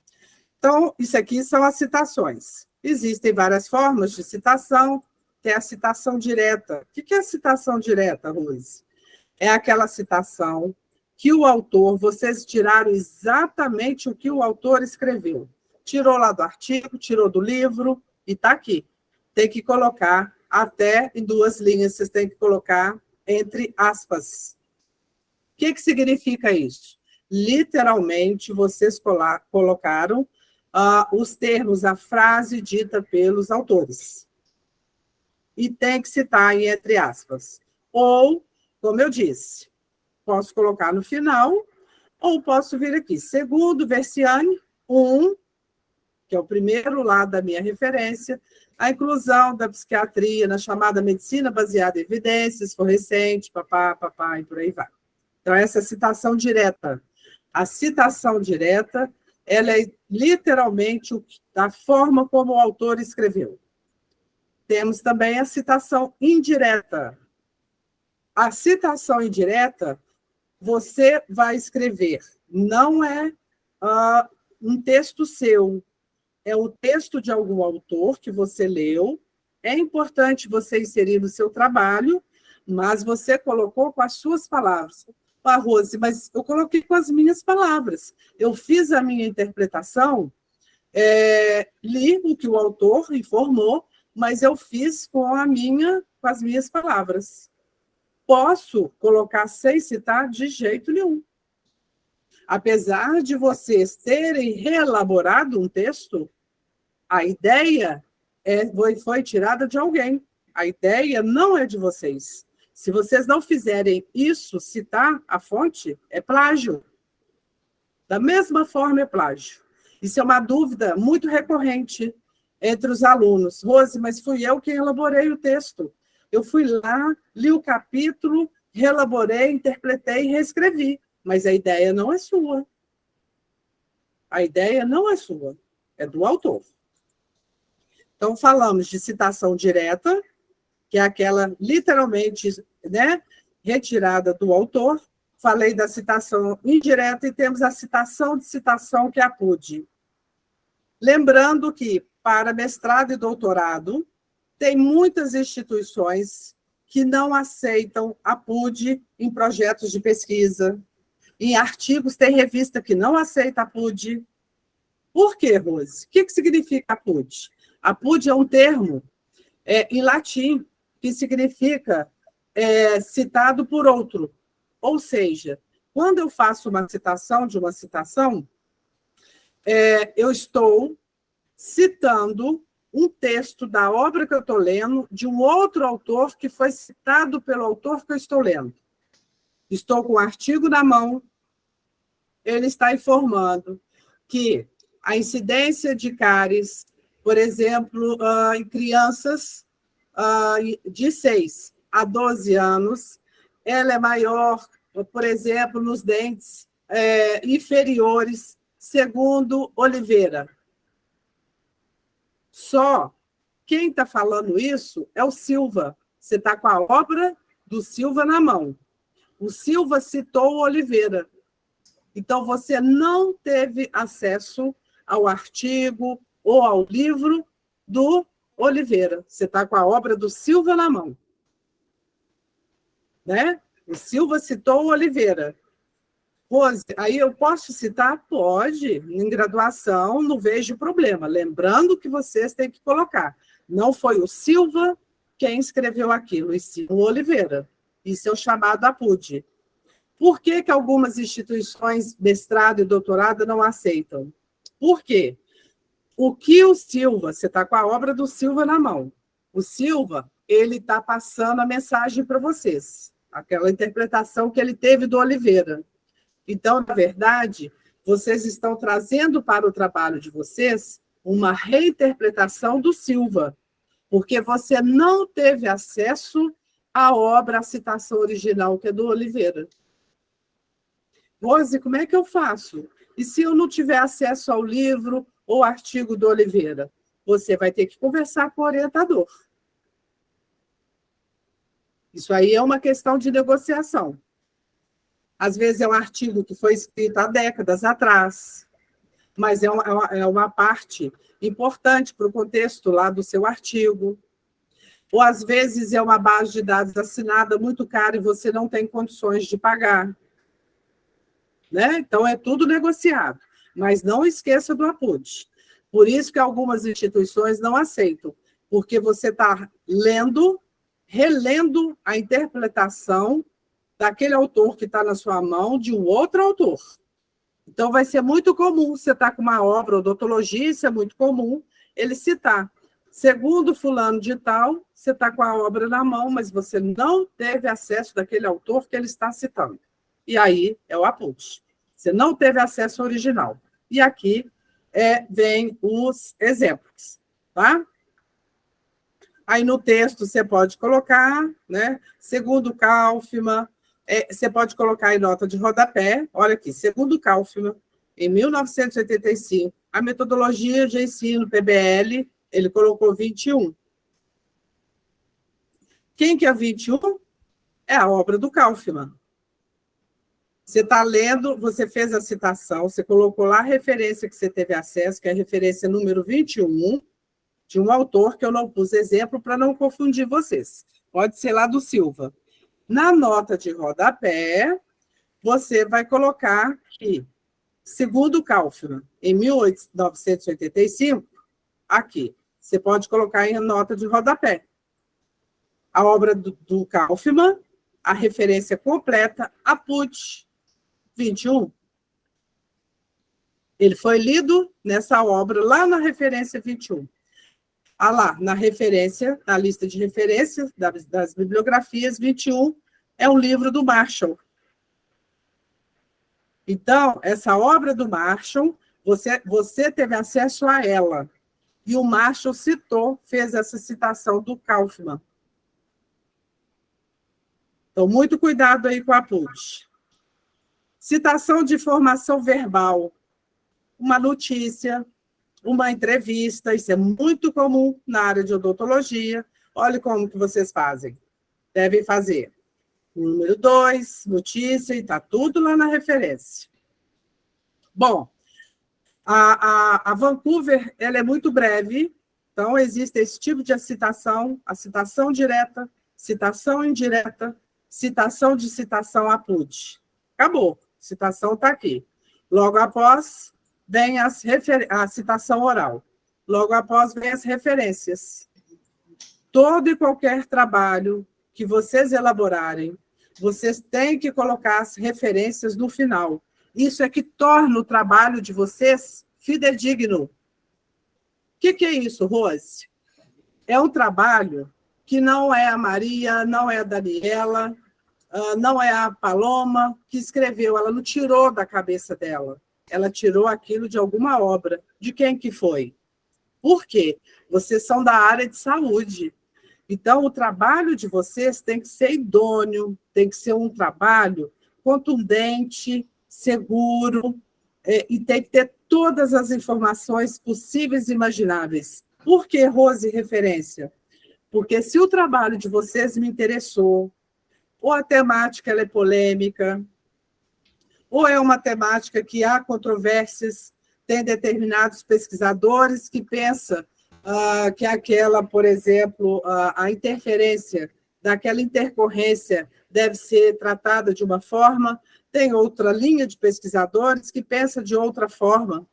então, isso aqui são as citações. Existem várias formas de citação, tem a citação direta. O que é a citação direta, Rose? É aquela citação que o autor, vocês tiraram exatamente o que o autor escreveu. Tirou lá do artigo, tirou do livro, e está aqui. Tem que colocar até em 2 linhas, vocês têm que colocar entre aspas. O que significa isso? Literalmente, vocês colocaram os termos, a frase dita pelos autores. E tem que citar em entre aspas. Ou, como eu disse, posso colocar no final, ou posso vir aqui. Segundo Versiani, 1, que é o primeiro lado da minha referência, a inclusão da psiquiatria na chamada medicina baseada em evidências, for recente, papá, e por aí vai. Então, essa é a citação direta. A citação direta, ela é literalmente da forma como o autor escreveu. Temos também a citação indireta. A citação indireta, você vai escrever, não é um texto seu, é o texto de algum autor que você leu. É importante você inserir no seu trabalho, mas você colocou com as suas palavras. Rose, mas eu coloquei com as minhas palavras. Eu fiz a minha interpretação, li o que o autor informou, mas eu fiz com as minhas palavras. Posso colocar sem citar de jeito nenhum. Apesar de vocês terem reelaborado um texto, a ideia foi tirada de alguém. A ideia não é de vocês. Se vocês não fizerem isso, citar a fonte, é plágio. Da mesma forma é plágio. Isso é uma dúvida muito recorrente entre os alunos. Rose, mas fui eu quem elaborei o texto. Eu fui lá, li o capítulo, reelaborei, interpretei e reescrevi. Mas a ideia não é sua. A ideia não é sua, é do autor. Então, falamos de citação direta, que é aquela literalmente, né, retirada do autor. Falei da citação indireta e temos a citação de citação, que é a PUD. Lembrando que, para mestrado e doutorado, tem muitas instituições que não aceitam a PUD em projetos de pesquisa. Em artigos, tem revista que não aceita a PUD. Por quê, Rose? O que significa a PUD? A PUD é um termo em latim que significa citado por outro. Ou seja, quando eu faço uma citação de uma citação, eu estou citando um texto da obra que eu estou lendo, de um outro autor que foi citado pelo autor que eu estou lendo. Estou com o artigo na mão, ele está informando que a incidência de cáries, por exemplo, em crianças de 6 a 12 anos, ela é maior, por exemplo, nos dentes inferiores, segundo Oliveira. Só quem está falando isso é o Silva. Você está com a obra do Silva na mão. O Silva citou o Oliveira. Então, você não teve acesso ao artigo ou ao livro do Oliveira. Você está com a obra do Silva na mão. Né? O Silva citou o Oliveira. Rose, aí eu posso citar? Pode, em graduação, não vejo problema. Lembrando que vocês têm que colocar. Não foi o Silva quem escreveu aquilo, e sim o Oliveira. Isso é o chamado APUD. Por que algumas instituições, mestrado e doutorado, não aceitam? Por quê? O que o Silva, você está com a obra do Silva na mão, o Silva, ele está passando a mensagem para vocês, aquela interpretação que ele teve do Oliveira. Então, na verdade, vocês estão trazendo para o trabalho de vocês uma reinterpretação do Silva, porque você não teve acesso à obra, à citação original, que é do Oliveira. Rose, como é que eu faço? E se eu não tiver acesso ao livro ou artigo do Oliveira? Você vai ter que conversar com o orientador. Isso aí é uma questão de negociação. Às vezes é um artigo que foi escrito há décadas atrás, mas é uma parte importante para o contexto lá do seu artigo. Ou, às vezes, é uma base de dados assinada muito cara e você não tem condições de pagar. Né? Então, é tudo negociado. Mas não esqueça do APUD. Por isso que algumas instituições não aceitam, porque você está relendo a interpretação daquele autor que está na sua mão de um outro autor. Então, vai ser muito comum, você está com uma obra odontologia, isso é muito comum, ele citar. Segundo fulano de tal, você está com a obra na mão, mas você não teve acesso daquele autor que ele está citando. E aí é o APUD. Você não teve acesso ao original. E aqui vem os exemplos. Tá? Aí no texto você pode colocar, né? Segundo Kaufmann, você pode colocar em nota de rodapé, olha aqui, segundo Kaufmann, em 1985, a metodologia de ensino PBL, ele colocou 21. Quem que é 21? É a obra do Kaufmann. Você está lendo, você fez a citação, você colocou lá a referência que você teve acesso, que é a referência número 21, de um autor que eu não pus exemplo para não confundir vocês. Pode ser lá do Silva. Na nota de rodapé, você vai colocar que, segundo Kaufmann, em 1985, aqui, você pode colocar em nota de rodapé. A obra do Kaufmann, a referência completa, APUD 21. Ele foi lido nessa obra, lá na referência 21. Lá, na referência, na lista de referências das bibliografias, 21 é um livro do Marshall. Então, essa obra do Marshall, você teve acesso a ela. E o Marshall citou, fez essa citação do Kaufman. Então, muito cuidado aí com a PUD. Citação de informação verbal. Uma notícia, uma entrevista, isso é muito comum na área de odontologia. Olha como que vocês fazem. Devem fazer. Número 2, notícia, e está tudo lá na referência. Bom, a Vancouver ela é muito breve, então existe esse tipo de citação, a citação direta, citação indireta, citação de citação a PUD. Acabou, citação está aqui. Logo após, vem a citação oral. Logo após, vem as referências. Todo e qualquer trabalho que vocês elaborarem, vocês têm que colocar as referências no final. Isso é que torna o trabalho de vocês fidedigno. O que é isso, Rose? É um trabalho que não é a Maria, não é a Daniela, não é a Paloma que escreveu, ela não tirou da cabeça dela. Ela tirou aquilo de alguma obra. De quem que foi? Por quê? Vocês são da área de saúde. Então, o trabalho de vocês tem que ser idôneo, tem que ser um trabalho contundente, seguro, e tem que ter todas as informações possíveis e imagináveis. Por que, Rose, referência? Porque se o trabalho de vocês me interessou, ou a temática ela é polêmica, ou é uma temática que há controvérsias, tem determinados pesquisadores que pensam que aquela, por exemplo, a interferência daquela intercorrência deve ser tratada de uma forma, tem outra linha de pesquisadores que pensa de outra forma.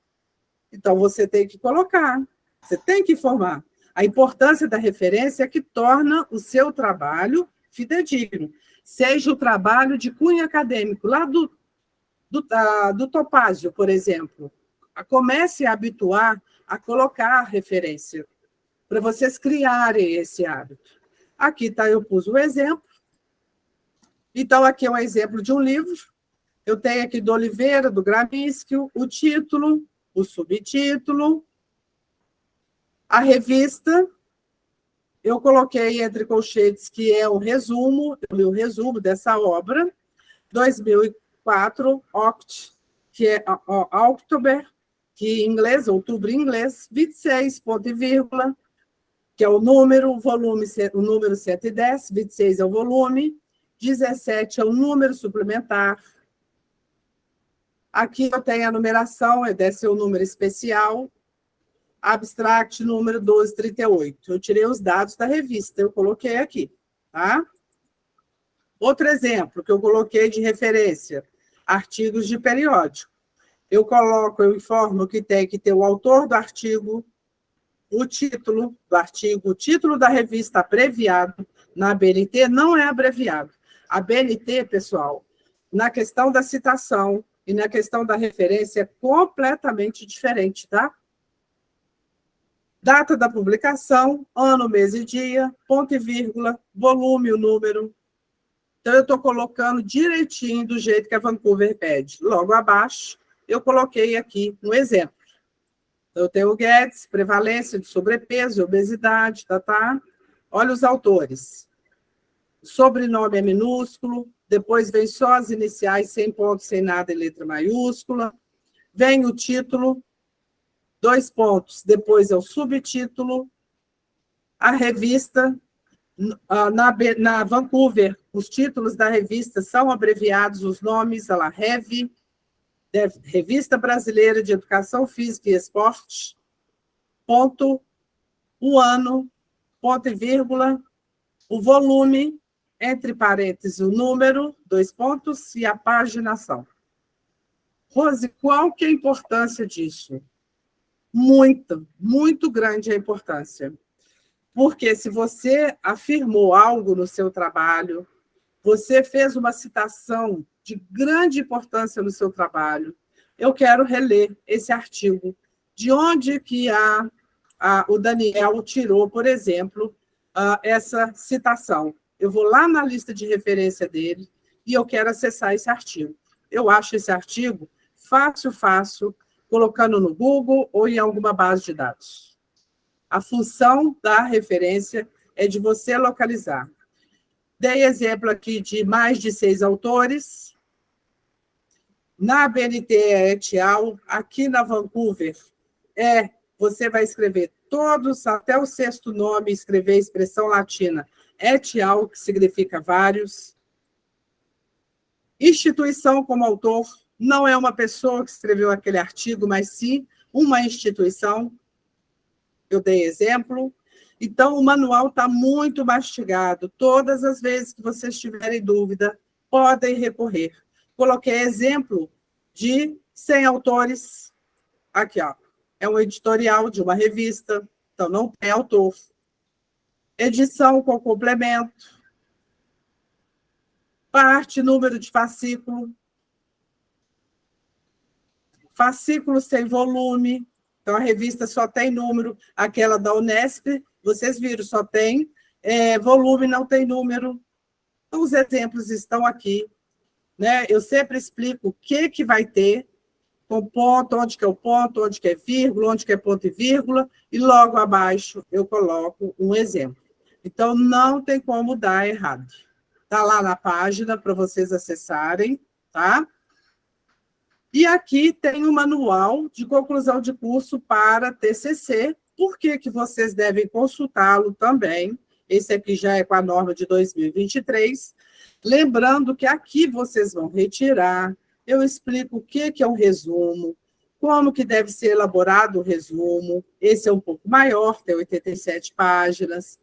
Então, você tem que colocar, você tem que informar. A importância da referência é que torna o seu trabalho fidedigno. Seja o trabalho de cunho acadêmico, lá do Topázio, por exemplo. Comece a habituar a colocar a referência, para vocês criarem esse hábito. Aqui eu pus o exemplo. Então, aqui é um exemplo de um livro. Eu tenho aqui do Oliveira, do Graminsky, o título, o subtítulo, a revista. Eu coloquei entre colchetes, que é o resumo, eu li o resumo dessa obra, 2004, que é October, que em inglês, outubro em inglês, 26, ponto e vírgula, que é o número, o número 110, 26 é o volume, 17 é o número suplementar. Aqui eu tenho a numeração, deve ser o número especial, abstract número 1238. Eu tirei os dados da revista, eu coloquei aqui, tá? Outro exemplo que eu coloquei de referência, artigos de periódico. Eu informo que tem que ter o autor do artigo, o título do artigo, o título da revista abreviado. Na BNT não é abreviado. A BNT, pessoal, na questão da citação e na questão da referência é completamente diferente, tá? Data da publicação, ano, mês e dia, ponto e vírgula, volume, o número. Então, eu estou colocando direitinho do jeito que a Vancouver pede. Logo abaixo, eu coloquei aqui um exemplo. Então, eu tenho o Guedes, prevalência de sobrepeso, obesidade, tá? Olha os autores. O sobrenome é minúsculo, depois vem só as iniciais, sem ponto, sem nada, em letra maiúscula. Vem o título, 2 pontos, depois é o subtítulo. A revista, na Vancouver, os títulos da revista são abreviados, os nomes, ela REV, Revista Brasileira de Educação Física e Esporte, ponto, o ano, ponto e vírgula, o volume, entre parênteses, o número, 2 pontos, e a paginação. Rose, qual que é a importância disso? Muito grande a importância. Porque se você afirmou algo no seu trabalho, você fez uma citação de grande importância no seu trabalho, eu quero reler esse artigo. De onde que o Daniel tirou, por exemplo, essa citação? Eu vou lá na lista de referência dele e eu quero acessar esse artigo. eu acho esse artigo fácil, colocando no Google ou em alguma base de dados. A função da referência é de você localizar. Dei exemplo aqui de mais de 6 autores. Na BNT é et al. Aqui na Vancouver você vai escrever todos, até o 6º nome, escrever a expressão latina et al., que significa vários. Instituição como autor não é uma pessoa que escreveu aquele artigo, mas sim uma instituição. Eu dei exemplo. Então, o manual está muito mastigado. Todas as vezes que vocês tiverem dúvida, podem recorrer. Coloquei exemplo de 100 autores. Aqui, ó. É um editorial de uma revista, então não tem autor. Edição com complemento. Parte, número de fascículo. Fascículo sem volume. Então, a revista só tem número. Aquela da Unesp, vocês viram, só tem volume, não tem número. Então, os exemplos estão aqui. Né? Eu sempre explico o que vai ter, com ponto, onde que é o ponto, onde que é vírgula, onde que é ponto e vírgula, e logo abaixo eu coloco um exemplo. Então, não tem como dar errado. Está lá na página para vocês acessarem, tá? E aqui tem o manual de conclusão de curso para TCC, por que vocês devem consultá-lo também. Esse aqui já é com a norma de 2023. Lembrando que aqui vocês vão retirar, eu explico o que é um resumo, como que deve ser elaborado o resumo. Esse é um pouco maior, tem 87 páginas.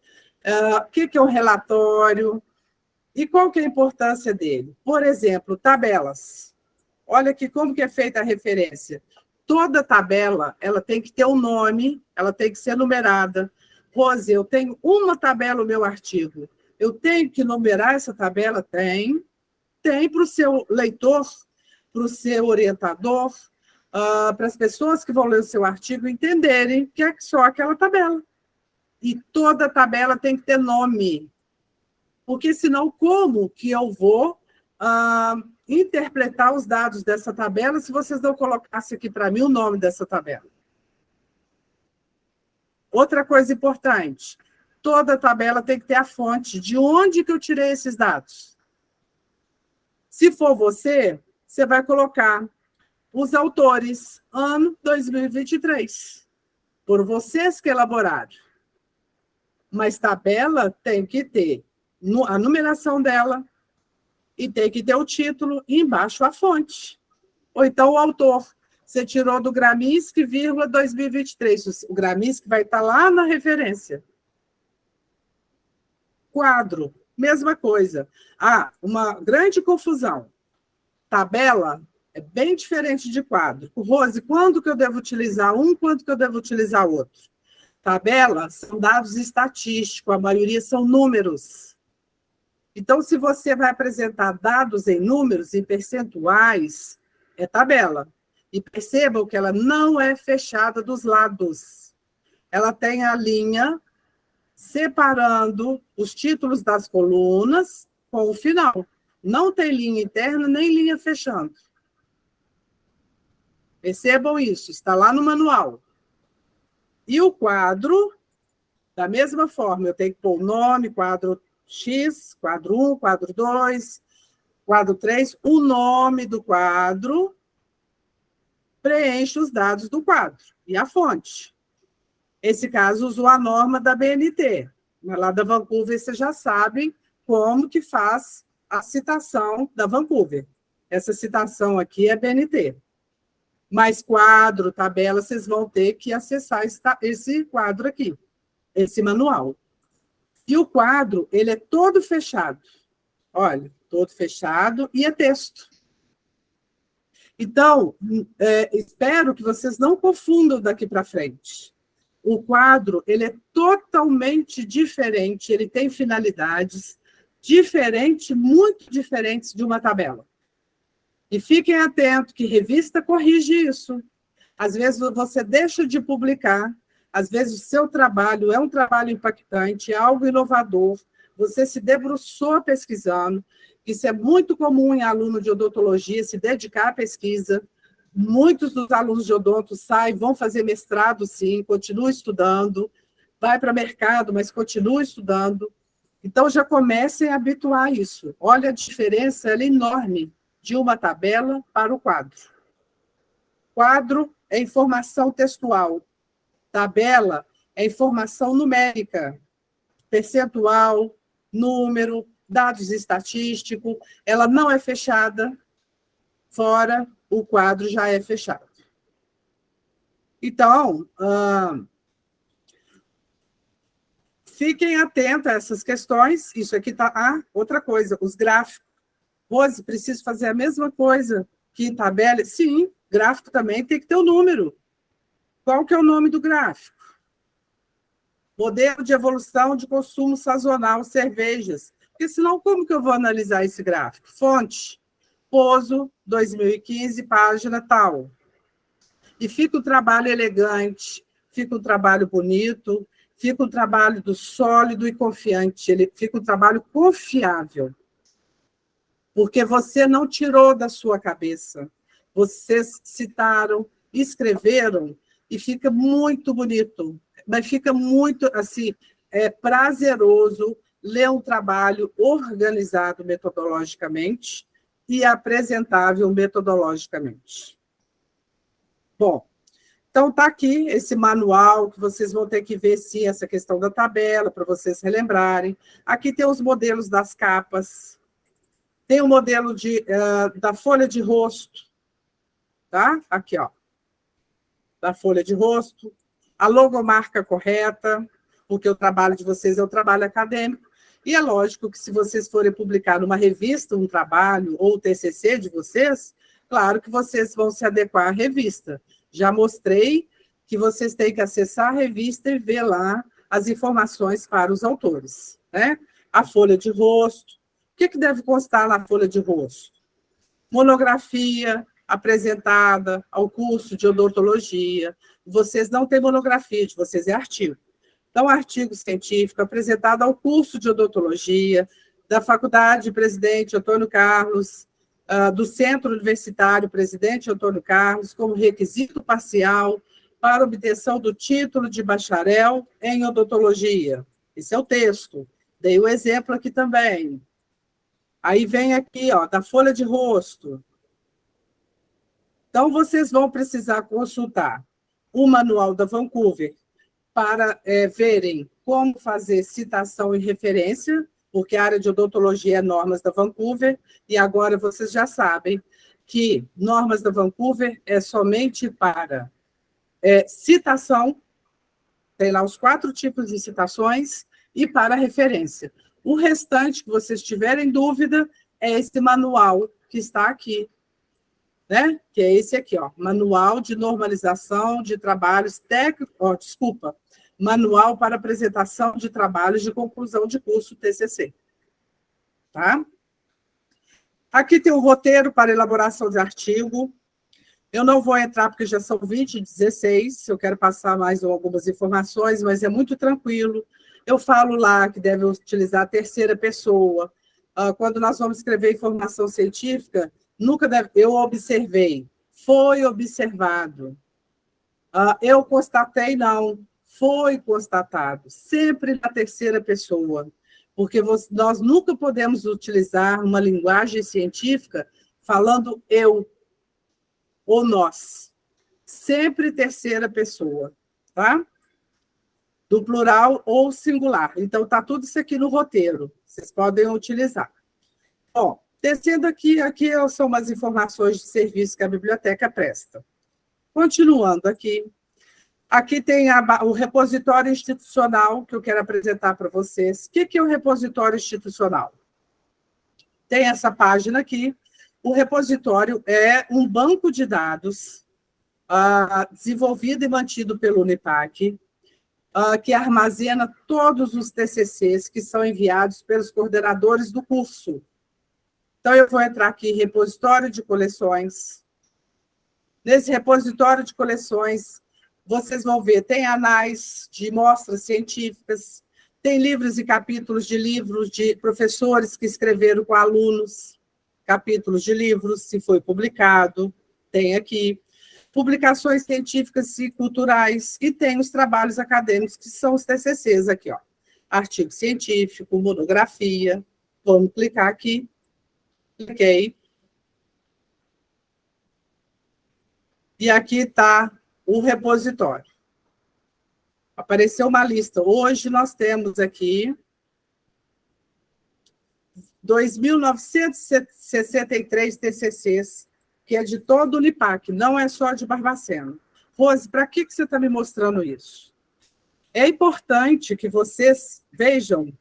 O que é um relatório e qual que é a importância dele? Por exemplo, tabelas. Olha aqui como que é feita a referência. Toda tabela, ela tem que ter um nome, ela tem que ser numerada. Rose, eu tenho uma tabela no meu artigo. Eu tenho que numerar essa tabela? Tem. Tem para o seu leitor, para o seu orientador, para as pessoas que vão ler o seu artigo entenderem que é só aquela tabela. E toda tabela tem que ter nome. Porque senão, como que eu vou interpretar os dados dessa tabela se vocês não colocassem aqui para mim o nome dessa tabela? Outra coisa importante, toda tabela tem que ter a fonte. De onde que eu tirei esses dados? Se for você vai colocar os autores, ano 2023. Por vocês que elaboraram. Mas tabela tem que ter a numeração dela e tem que ter o título e embaixo a fonte. Ou então o autor. Você tirou do Graminsky, 2023. O Graminsky vai estar lá na referência. Quadro, mesma coisa. Uma grande confusão. Tabela é bem diferente de quadro. Rose, quando que eu devo utilizar um, quando que eu devo utilizar outro? Tabela são dados estatísticos, a maioria são números. Então, se você vai apresentar dados em números, em percentuais, é tabela. E percebam que ela não é fechada dos lados. Ela tem a linha separando os títulos das colunas com o final. Não tem linha interna nem linha fechando. Percebam isso, está lá no manual. E o quadro, da mesma forma, eu tenho que pôr o nome, quadro X, quadro 1, quadro 2, quadro 3, o nome do quadro, preenche os dados do quadro e a fonte. Esse caso usou a norma da BNT, mas lá da Vancouver vocês já sabem como que faz a citação da Vancouver. Essa citação aqui é BNT. Mas quadro, tabela, vocês vão ter que acessar esse quadro aqui, esse manual. E o quadro, ele é todo fechado. Olha, todo fechado e é texto. Então, espero que vocês não confundam daqui para frente. O quadro, ele é totalmente diferente, ele tem finalidades diferentes, muito diferentes de uma tabela. E fiquem atentos que revista corrige isso. Às vezes você deixa de publicar, às vezes o seu trabalho é um trabalho impactante, é algo inovador, você se debruçou pesquisando. Isso é muito comum em aluno de odontologia, se dedicar à pesquisa. Muitos dos alunos de odonto saem, vão fazer mestrado, sim, continuam estudando, vai para o mercado, mas continuam estudando. Então, já comecem a habituar a isso. Olha a diferença, ela é enorme, de uma tabela para o quadro. Quadro é informação textual. Tabela é informação numérica, percentual, número, dados estatísticos. Ela não é fechada, fora o quadro já é fechado. Então, fiquem atentos a essas questões. Isso aqui está... outra coisa, os gráficos. Rose, preciso fazer a mesma coisa que em tabela? Sim, gráfico também tem que ter o número. Qual que é o nome do gráfico? Modelo de evolução de consumo sazonal, cervejas. Porque senão, como que eu vou analisar esse gráfico? Fonte, Pozo, 2015, página tal. E fica um trabalho elegante, fica um trabalho bonito, fica um trabalho do sólido e confiante, ele fica um trabalho confiável. Porque você não tirou da sua cabeça. Vocês citaram, escreveram, e fica muito bonito. Mas fica muito, assim, prazeroso ler um trabalho organizado metodologicamente e apresentável metodologicamente. Bom, então está aqui esse manual, que vocês vão ter que ver, sim, essa questão da tabela, para vocês relembrarem. Aqui tem os modelos das capas. Tem o modelo da folha de rosto, tá? Aqui, ó. Da folha de rosto. A logomarca correta, porque o trabalho de vocês é o trabalho acadêmico. E é lógico que se vocês forem publicar numa revista um trabalho, ou o TCC de vocês, claro que vocês vão se adequar à revista. Já mostrei que vocês têm que acessar a revista e ver lá as informações para os autores, né? A folha de rosto. O que deve constar na folha de rosto? Monografia apresentada ao curso de odontologia. Vocês não têm monografia, de vocês é artigo. Então, artigo científico apresentado ao curso de odontologia da Faculdade Presidente Antônio Carlos, do Centro Universitário Presidente Antônio Carlos, como requisito parcial para obtenção do título de bacharel em odontologia. Esse é o texto. Dei o exemplo aqui também. Aí vem aqui, ó, da folha de rosto. Então, vocês vão precisar consultar o manual da Vancouver para verem como fazer citação e referência, porque a área de odontologia é normas da Vancouver, e agora vocês já sabem que normas da Vancouver é somente para citação, tem lá os 4 tipos de citações, e para referência. O restante, que vocês tiverem dúvida, é esse manual que está aqui, né? Que é esse aqui, ó, Manual de Normalização de Trabalhos Técnicos, Manual para Apresentação de Trabalhos de Conclusão de Curso TCC. Tá? Aqui tem o roteiro para elaboração de artigo. Eu não vou entrar, porque já são 20h16, eu quero passar mais algumas informações, mas é muito tranquilo. Eu falo lá que deve utilizar a terceira pessoa. Quando nós vamos escrever informação científica, nunca deve... Eu observei, foi observado. Eu constatei, não, foi constatado. Sempre na terceira pessoa, porque nós nunca podemos utilizar uma linguagem científica falando eu ou nós. Sempre terceira pessoa, tá? Do plural ou singular. Então, está tudo isso aqui no roteiro. Vocês podem utilizar. Bom, descendo aqui são umas informações de serviço que a biblioteca presta. Continuando aqui. Aqui tem o repositório institucional, que eu quero apresentar para vocês. O que é o repositório institucional? Tem essa página aqui. O repositório é um banco de dados desenvolvido e mantido pelo Unipac, que armazena todos os TCCs que são enviados pelos coordenadores do curso. Então, eu vou entrar aqui em repositório de coleções. Nesse repositório de coleções, vocês vão ver, tem anais de mostras científicas, Tem livros e capítulos de livros de professores que escreveram com alunos, capítulos de livros, se foi publicado, tem aqui. Publicações científicas e culturais, e tem os trabalhos acadêmicos, que são os TCCs aqui, ó. Artigo científico, monografia. Vamos clicar aqui. Cliquei. E aqui está o repositório. Apareceu uma lista. Hoje nós temos aqui 2.963 TCCs, que é de todo o Unipac, não é só de Barbacena. Rose, para que você está me mostrando isso? É importante que vocês vejam,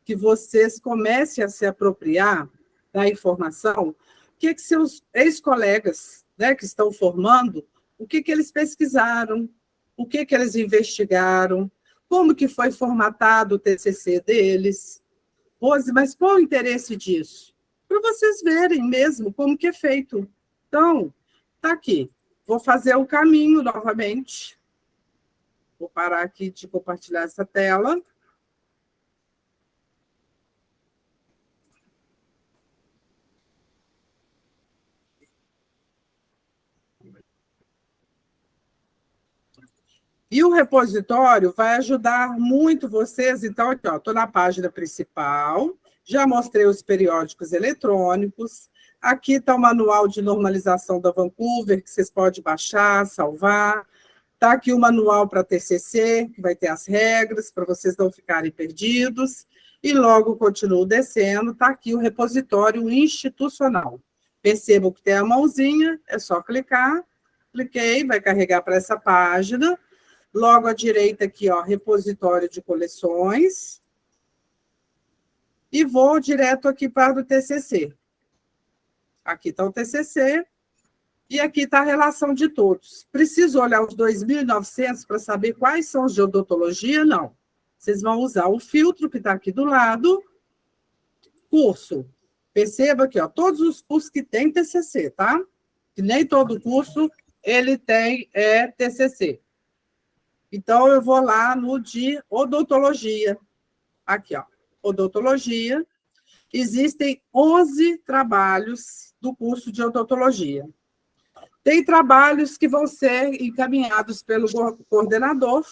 que vocês comecem a se apropriar da informação, que seus ex-colegas, né, que estão formando, o que eles pesquisaram, o que eles investigaram, como que foi formatado o TCC deles. Rose, mas qual o interesse disso? Para vocês verem mesmo como que é feito. Então, está aqui. Vou fazer o caminho novamente. Vou parar aqui de compartilhar essa tela. E o repositório vai ajudar muito vocês. Então, aqui, estou na página principal, já mostrei os periódicos eletrônicos. Aqui está o manual de normalização da Vancouver, que vocês podem baixar, salvar. Está aqui o manual para TCC, que vai ter as regras, para vocês não ficarem perdidos. E logo continuo descendo, está aqui o repositório institucional. Percebam que tem a mãozinha, é só clicar. Cliquei, vai carregar para essa página. Logo à direita aqui, ó, repositório de coleções. E vou direto aqui para o TCC. Aqui está o TCC. E aqui está a relação de todos. Preciso olhar os 2.900 para saber quais são os de odontologia? Não. Vocês vão usar o filtro que está aqui do lado. Curso. Perceba aqui, ó, todos os cursos que tem TCC, tá? Que nem todo curso ele tem TCC. Então, eu vou lá no de odontologia. Aqui, ó, odontologia. Existem 11 trabalhos do curso de odontologia. Tem trabalhos que vão ser encaminhados pelo coordenador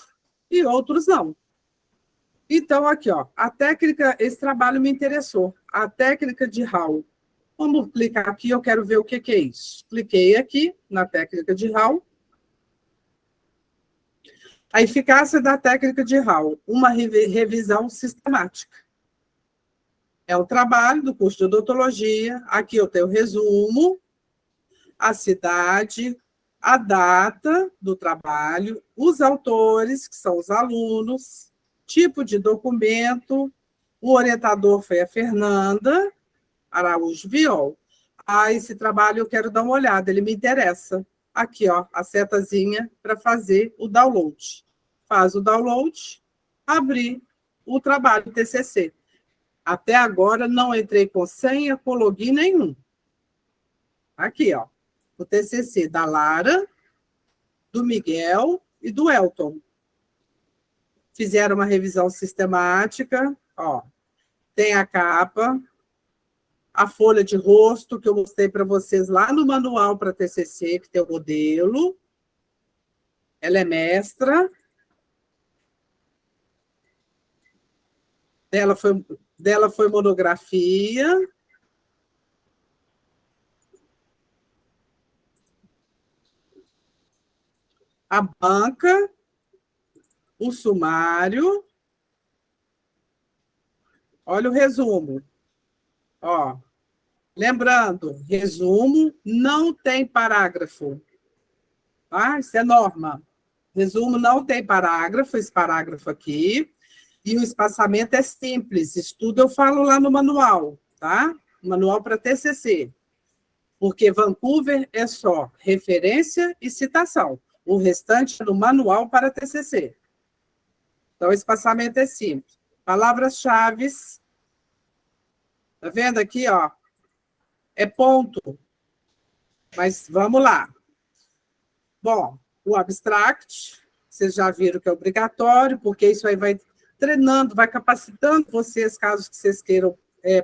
e outros não. Então, aqui, ó, a técnica, esse trabalho me interessou. A técnica de Hall. Vamos clicar aqui, eu quero ver o que é isso. Cliquei aqui na técnica de Hall. A eficácia da técnica de Hall, uma revisão sistemática. É um trabalho do curso de odontologia. Aqui eu tenho o resumo, a cidade, a data do trabalho, os autores, que são os alunos, tipo de documento, o orientador foi a Fernanda Araújo Viol. Esse trabalho eu quero dar uma olhada, ele me interessa. Aqui, ó, a setazinha para fazer o download. Faz o download, abrir o trabalho TCC. Até agora não entrei com senha, com login nenhum. Aqui, ó, o TCC da Lara, do Miguel e do Elton. Fizeram uma revisão sistemática, ó. Tem a capa, a folha de rosto que eu mostrei para vocês lá no manual para TCC, que tem o modelo. Ela é mestra. Dela foi monografia. A banca, o sumário. Olha o resumo. Ó, lembrando, resumo não tem parágrafo. Tá? Isso é norma. Resumo não tem parágrafo, esse parágrafo aqui. E o espaçamento é simples. Estudo eu falo lá no manual, tá? Manual para TCC. Porque Vancouver é só referência e citação. O restante é no manual para TCC. Então, o espaçamento é simples. Palavras-chave. Tá vendo aqui, ó? É ponto. Mas vamos lá. Bom, o abstract, vocês já viram que é obrigatório, porque isso aí vai treinando, vai capacitando vocês, caso que vocês queiram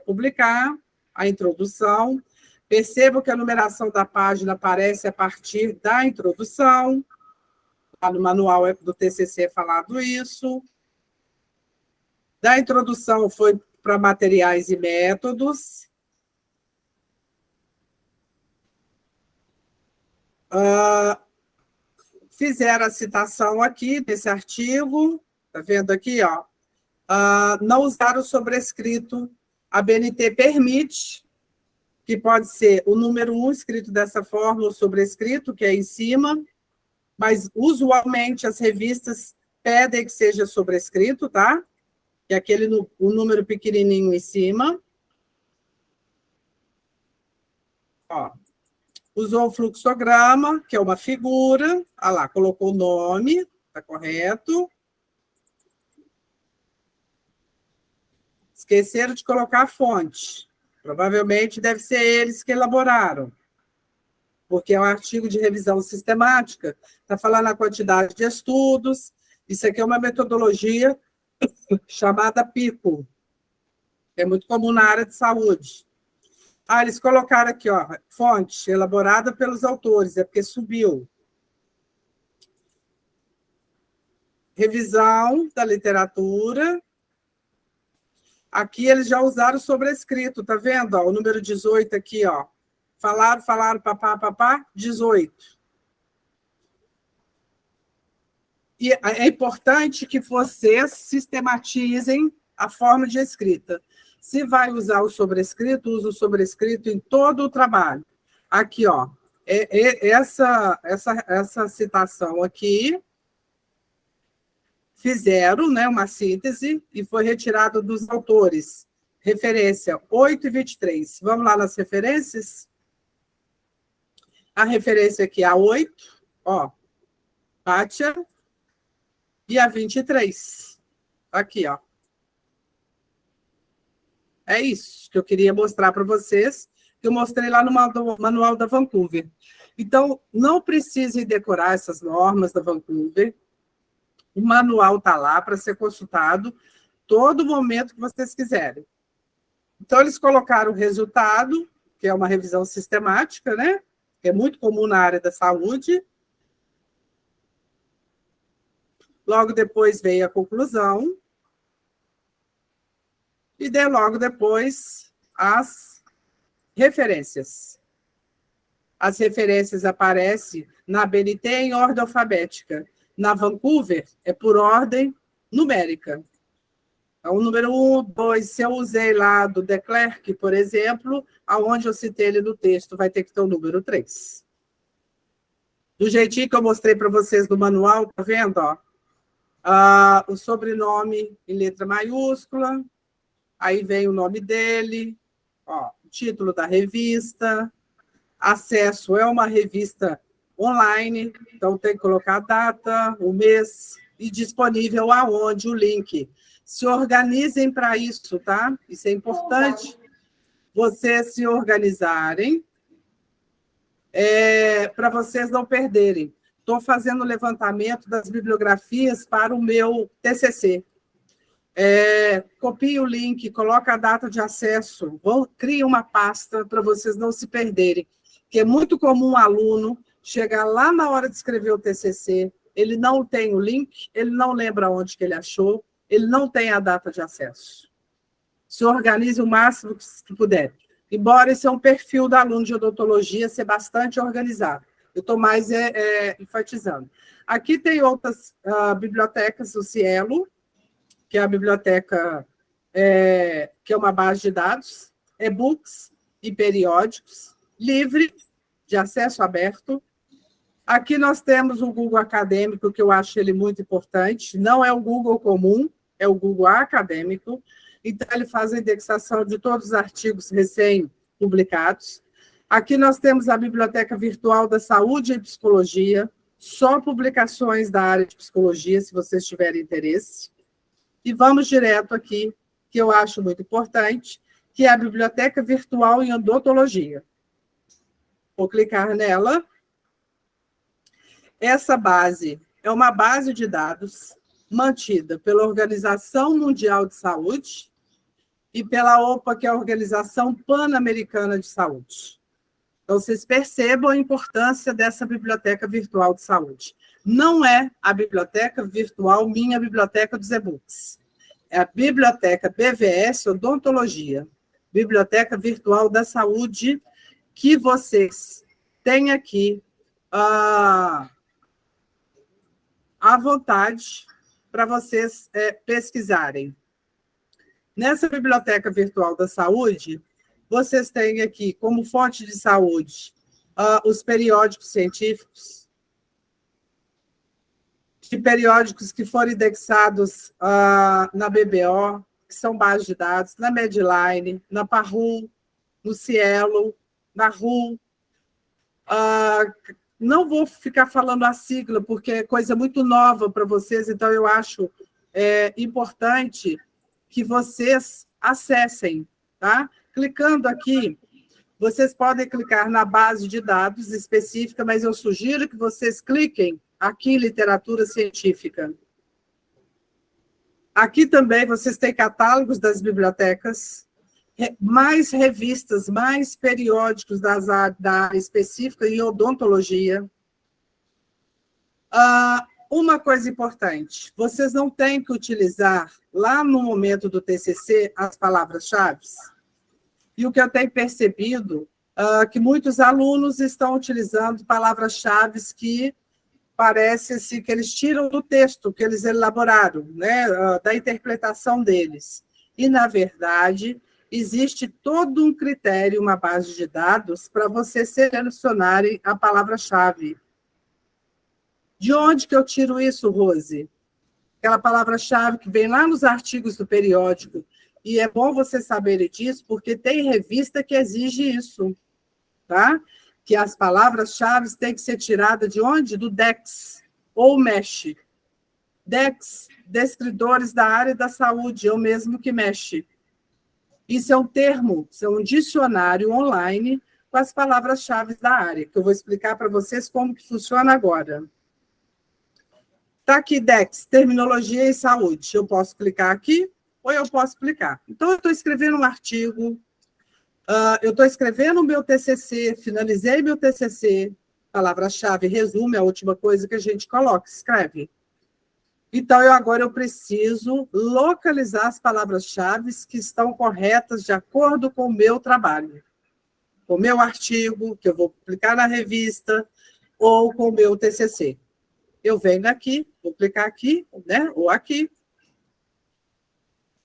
publicar, a introdução. Percebam que a numeração da página aparece a partir da introdução. Lá no manual do TCC é falado isso. Da introdução foi para materiais e métodos. Fizeram a citação aqui desse artigo, está vendo aqui, ó. Não usaram o sobrescrito. A BNT permite, que pode ser o número 1 escrito dessa forma, o sobrescrito, que é em cima, mas usualmente as revistas pedem que seja sobrescrito, tá? Que é o número pequenininho em cima. Ó. Usou o fluxograma, que é uma figura. Ah lá, colocou o nome, está correto. Esqueceram de colocar a fonte. Provavelmente deve ser eles que elaboraram, porque é um artigo de revisão sistemática, está falando a quantidade de estudos. Isso aqui é uma metodologia chamada PICO. É muito comum na área de saúde. Eles colocaram aqui, ó, fonte elaborada pelos autores, é porque subiu. Revisão da literatura. Aqui eles já usaram o sobrescrito, tá vendo? Ó, o número 18 aqui, ó. Falaram, papá, 18. E é importante que vocês sistematizem a forma de escrita. Se vai usar o sobrescrito, usa o sobrescrito em todo o trabalho. Aqui, ó, essa citação aqui, fizeram, né, uma síntese e foi retirado dos autores. Referência 8 e 23. Vamos lá nas referências? A referência aqui é a 8, ó, Pátia, e a 23. Aqui, ó. É isso que eu queria mostrar para vocês, que eu mostrei lá no manual da Vancouver. Então, não precisem decorar essas normas da Vancouver. O manual está lá para ser consultado todo momento que vocês quiserem. Então, eles colocaram o resultado, que é uma revisão sistemática, né? Que é muito comum na área da saúde. Logo depois veio a conclusão. E logo depois as referências. As referências aparecem na BNT em ordem alfabética. Na Vancouver, é por ordem numérica. Então, o número 1, 2, se eu usei lá do De Klerk, por exemplo, aonde eu citei ele no texto, vai ter que ter o número 3. Do jeitinho que eu mostrei para vocês no manual, tá vendo? Ó? O sobrenome em letra maiúscula, aí vem o nome dele, ó, o título da revista, acesso é uma revista online, então tem que colocar a data, o mês e disponível aonde o link. Se organizem para isso, tá? Isso é importante, vocês se organizarem para vocês não perderem. Estou fazendo o levantamento das bibliografias para o meu TCC. Copie o link, coloca a data de acesso, crie uma pasta para vocês não se perderem, que é muito comum um aluno chegar lá na hora de escrever o TCC, ele não tem o link, ele não lembra onde que ele achou, ele não tem a data de acesso. Se organize o máximo que puder. Embora esse é um perfil do aluno de odontologia ser bastante organizado. Eu estou mais enfatizando. Aqui tem outras bibliotecas, o Cielo, que é a biblioteca, que é uma base de dados, e-books e periódicos, livre, de acesso aberto. Aqui nós temos o Google Acadêmico, que eu acho ele muito importante. Não é o Google comum, é o Google Acadêmico. Então, ele faz a indexação de todos os artigos recém-publicados. Aqui nós temos a Biblioteca Virtual da Saúde e Psicologia, só publicações da área de psicologia, se vocês tiverem interesse. E vamos direto aqui, que eu acho muito importante, que é a Biblioteca Virtual em Odontologia. Vou clicar nela. Essa base é uma base de dados mantida pela Organização Mundial de Saúde e pela OPA, que é a Organização Pan-Americana de Saúde. Então, vocês percebam a importância dessa biblioteca virtual de saúde. Não é a biblioteca virtual Minha Biblioteca dos E-books. É a biblioteca BVS Odontologia, Biblioteca Virtual da Saúde, que vocês têm aqui à vontade para vocês pesquisarem. Nessa Biblioteca Virtual da Saúde, vocês têm aqui como fonte de saúde os periódicos científicos, de periódicos que foram indexados na BBO, que são bases de dados, na Medline, na Parru, no Cielo, na RU. Não vou ficar falando a sigla, porque é coisa muito nova para vocês, então eu acho importante que vocês acessem, tá? Clicando aqui, vocês podem clicar na base de dados específica, mas eu sugiro que vocês cliquem aqui em literatura científica. Aqui também vocês têm catálogos das bibliotecas, mais revistas, mais periódicos da área específica em odontologia. Uma coisa importante, vocês não têm que utilizar, lá no momento do TCC, as palavras-chave. E o que eu tenho percebido que muitos alunos estão utilizando palavras-chave que parece assim, que eles tiram do texto que eles elaboraram, né, da interpretação deles. E, na verdade, existe todo um critério, uma base de dados, para vocês selecionarem a palavra-chave. De onde que eu tiro isso, Rose? Aquela palavra-chave que vem lá nos artigos do periódico. E é bom vocês saberem disso, porque tem revista que exige isso, tá? Que as palavras-chave têm que ser tiradas de onde? Do DEX ou MESH. DEX, descritores da área da saúde, é o mesmo que MESH. Isso é um termo, isso é um dicionário online com as palavras-chave da área, que eu vou explicar para vocês como que funciona agora. Está aqui, DEX, terminologia em saúde. Eu posso clicar aqui ou eu posso clicar. Então, eu estou escrevendo um artigo, eu estou escrevendo o meu TCC, finalizei meu TCC, palavra-chave, resumo, é a última coisa que a gente coloca, escreve. Então, agora eu preciso localizar as palavras-chave que estão corretas de acordo com o meu trabalho, com o meu artigo, que eu vou publicar na revista, ou com o meu TCC. Eu venho aqui, vou clicar aqui, né? Ou aqui.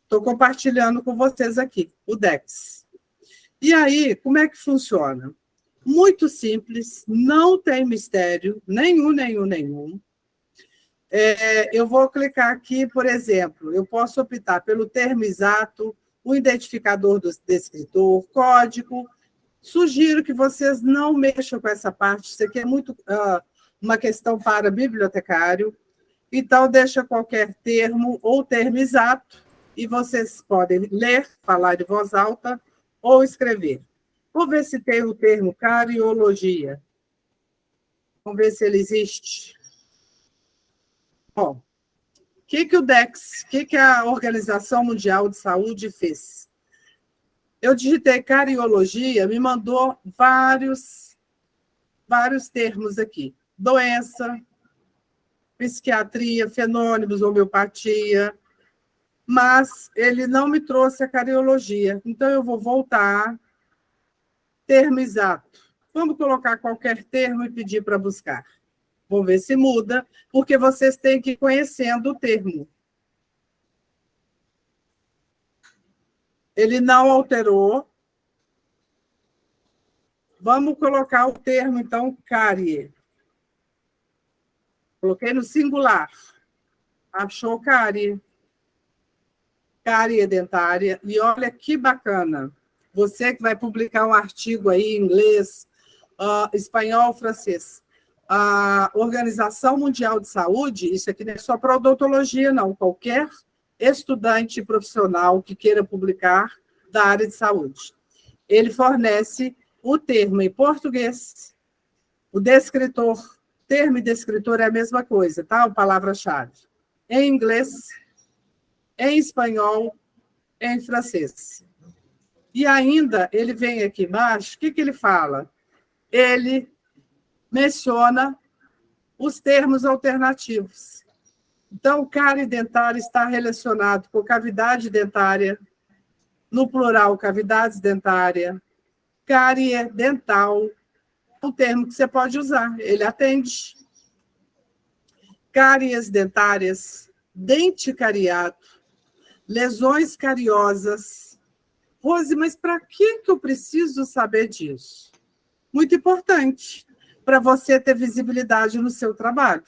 Estou compartilhando com vocês aqui, o DEX. E aí, como é que funciona? Muito simples, não tem mistério, nenhum. Eu vou clicar aqui, por exemplo, eu posso optar pelo termo exato, o identificador do descritor, código. Sugiro que vocês não mexam com essa parte, isso aqui é muito uma questão para bibliotecário. Então, deixa qualquer termo ou termo exato, e vocês podem ler, falar em voz alta ou escrever. Vou ver se tem o termo cariologia. Vamos ver se ele existe. Bom, o que o DEX, o que a Organização Mundial de Saúde fez? Eu digitei cariologia, me mandou vários termos aqui. Doença, psiquiatria, fenômenos, homeopatia, mas ele não me trouxe a cariologia. Então, eu vou voltar, termo exato. Vamos colocar qualquer termo e pedir para buscar. Vamos ver se muda, porque vocês têm que ir conhecendo o termo. Ele não alterou. Vamos colocar o termo, então, cárie. Coloquei no singular. Achou cárie. Cárie dentária. E olha que bacana. Você que vai publicar um artigo aí em inglês, espanhol, francês. A Organização Mundial de Saúde, isso aqui não é só para odontologia, não. Qualquer estudante profissional que queira publicar da área de saúde. Ele fornece o termo em português, o descritor. Termo e descritor é a mesma coisa, tá? A palavra-chave. em inglês, em espanhol, em francês. E ainda, ele vem aqui embaixo, o que ele fala? Ele menciona os termos alternativos. Então, cárie dentária está relacionado com cavidade dentária, no plural, cavidades dentárias, cárie dental, um termo que você pode usar, ele atende. Cáries dentárias, dente cariado, lesões cariosas. Rose, mas para que eu preciso saber disso? Muito importante, para você ter visibilidade no seu trabalho.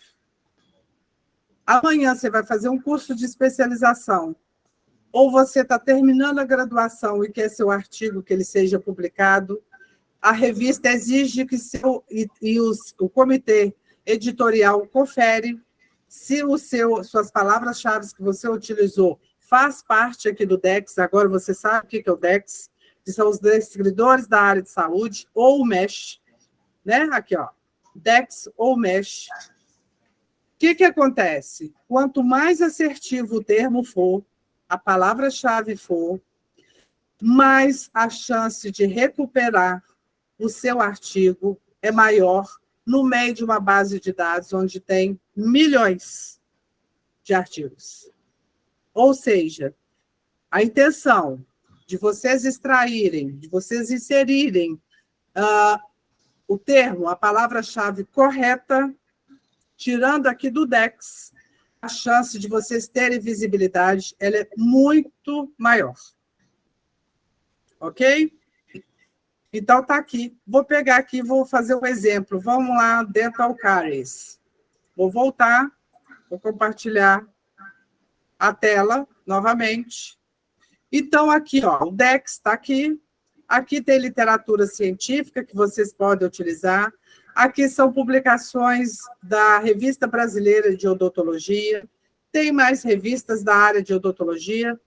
Amanhã você vai fazer um curso de especialização, ou você está terminando a graduação e quer seu artigo que ele seja publicado, a revista exige que o comitê editorial confere se suas palavras-chave que você utilizou faz parte aqui do DEX. Agora você sabe o que é o DEX, que são os descritores da área de saúde, ou o MESH, né? Aqui, ó, DEX ou MESH. O que acontece? Quanto mais assertivo o termo for, a palavra-chave for, mais a chance de recuperar o seu artigo é maior no meio de uma base de dados onde tem milhões de artigos. Ou seja, a intenção de vocês extraírem, de vocês inserirem o termo, a palavra-chave correta, tirando aqui do DEX, a chance de vocês terem visibilidade ela é muito maior. Ok? Então, está aqui. Vou pegar aqui, vou fazer um exemplo. Vamos lá, dental caries. Vou voltar, vou compartilhar a tela novamente. Então, aqui, ó, o DEX está aqui. Aqui tem literatura científica que vocês podem utilizar. Aqui são publicações da Revista Brasileira de Odontologia. Tem mais revistas da área de odontologia.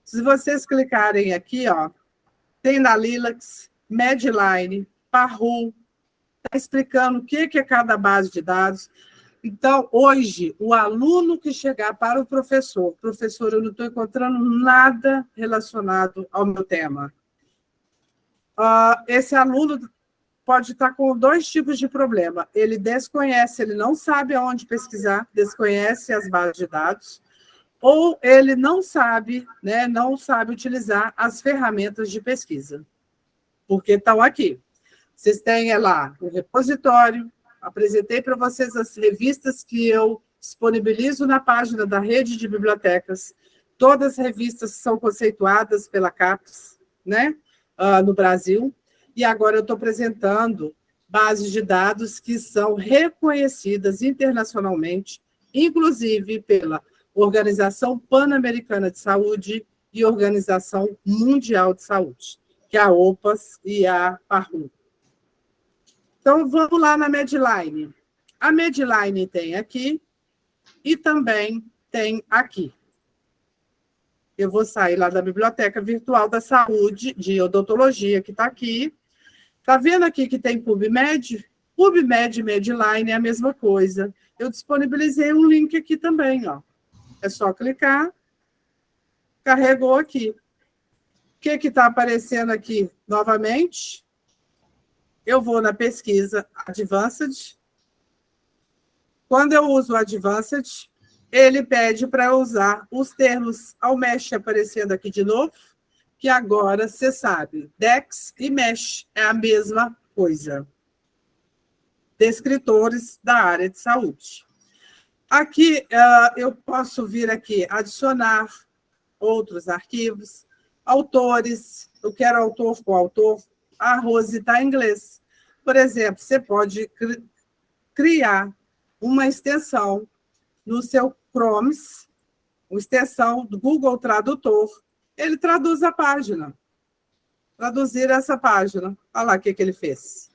Se vocês clicarem aqui, ó, tem na Lilacs, Medline, Parru, está explicando o que é cada base de dados. Então, hoje, o aluno que chegar para o professor, eu não estou encontrando nada relacionado ao meu tema. Esse aluno pode estar com dois tipos de problema. Ele desconhece, ele não sabe aonde pesquisar, desconhece as bases de dados, ou ele não sabe, né, não sabe utilizar as ferramentas de pesquisa. Porque estão aqui. Vocês têm lá o repositório, apresentei para vocês as revistas que eu disponibilizo na página da rede de bibliotecas. Todas as revistas são conceituadas pela CAPES, né, no Brasil. E agora eu estou apresentando bases de dados que são reconhecidas internacionalmente, inclusive pela Organização Pan-Americana de Saúde e Organização Mundial de Saúde, que é a OPAS e a Parru. Então, vamos lá na Medline. A Medline tem aqui e também tem aqui. Eu vou sair lá da Biblioteca Virtual da Saúde, de Odontologia, que está aqui. Está vendo aqui que tem PubMed? PubMed e Medline é a mesma coisa. Eu disponibilizei um link aqui também, ó. É só clicar, carregou aqui. O que está aparecendo aqui novamente? Eu vou na pesquisa Advanced. Quando eu uso o Advanced, ele pede para eu usar os termos ao MESH aparecendo aqui de novo, que agora você sabe, DEX e MESH é a mesma coisa. Descritores da área de saúde. Aqui eu posso vir aqui adicionar outros arquivos, autores, eu quero autor com autor, a Rose está em inglês. Por exemplo, você pode criar uma extensão no seu Chrome, uma extensão do Google Tradutor, ele traduz a página. Traduzir essa página. Olha lá o que ele fez.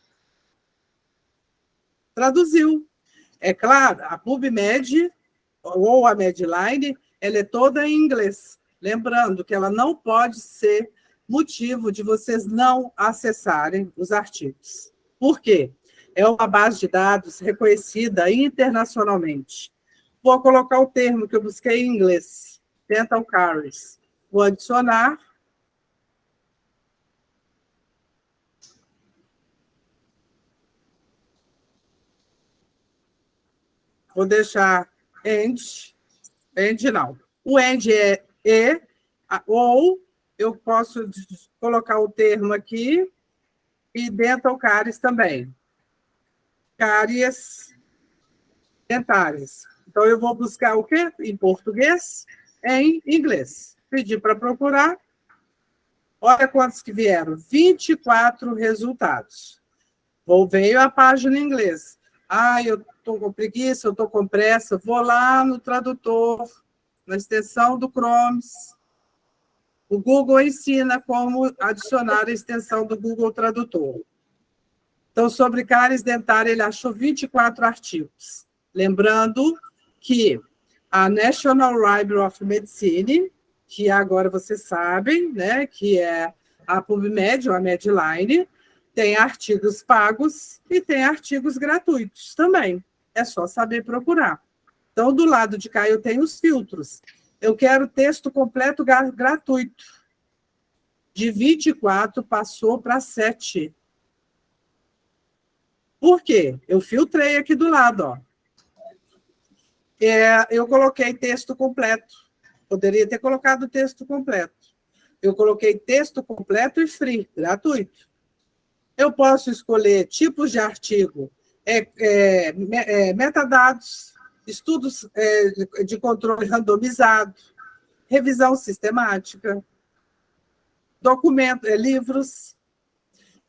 Traduziu. É claro, a PubMed ou a Medline, ela é toda em inglês. Lembrando que ela não pode ser motivo de vocês não acessarem os artigos. Por quê? É uma base de dados reconhecida internacionalmente. Vou colocar o termo que eu busquei em inglês, dental caries. Vou adicionar. Vou deixar end não. O end é e, ou eu posso colocar o termo aqui e dental caries também. Cáries dentárias. Então, eu vou buscar o quê? Em português, em inglês. Pedi para procurar. Olha quantos que vieram. 24 resultados. Veio a página em inglês. Eu estou com preguiça, eu estou com pressa. Vou lá no tradutor, na extensão do Chrome. O Google ensina como adicionar a extensão do Google Tradutor. Então, sobre cáries dentária, ele achou 24 artigos. Lembrando que a National Library of Medicine, que agora vocês sabem, né, que é a PubMed, ou a Medline, tem artigos pagos e tem artigos gratuitos também. É só saber procurar. Então, do lado de cá, eu tenho os filtros. Eu quero texto completo gratuito. De 24, passou para 7. Por quê? Eu filtrei aqui do lado, ó. Eu coloquei texto completo. Poderia ter colocado texto completo. Eu coloquei texto completo e free, gratuito. Eu posso escolher tipos de artigo, metadados, estudos de controle randomizado, revisão sistemática, livros,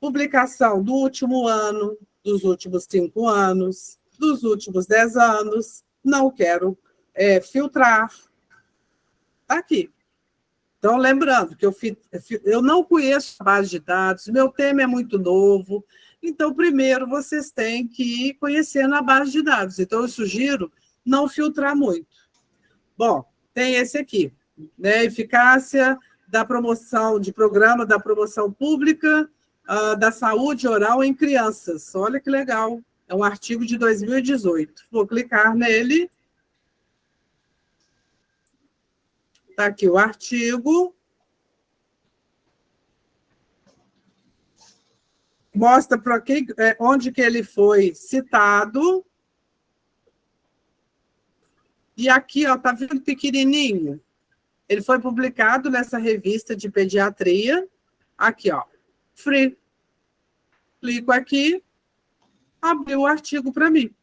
publicação do último ano, dos últimos 5 anos, dos últimos 10 anos. Não quero filtrar. Aqui. Então, lembrando que eu não conheço a base de dados, meu tema é muito novo, então, primeiro, vocês têm que ir conhecendo a base de dados. Então, eu sugiro não filtrar muito. Bom, tem esse aqui, né? Eficácia da promoção, de programa da promoção pública da saúde oral em crianças. Olha que legal. É um artigo de 2018. Vou clicar nele. Está aqui o artigo. Mostra para onde que ele foi citado. E aqui, está vendo pequenininho? Ele foi publicado nessa revista de pediatria. Aqui, ó, free. Clico aqui, abriu o artigo para mim.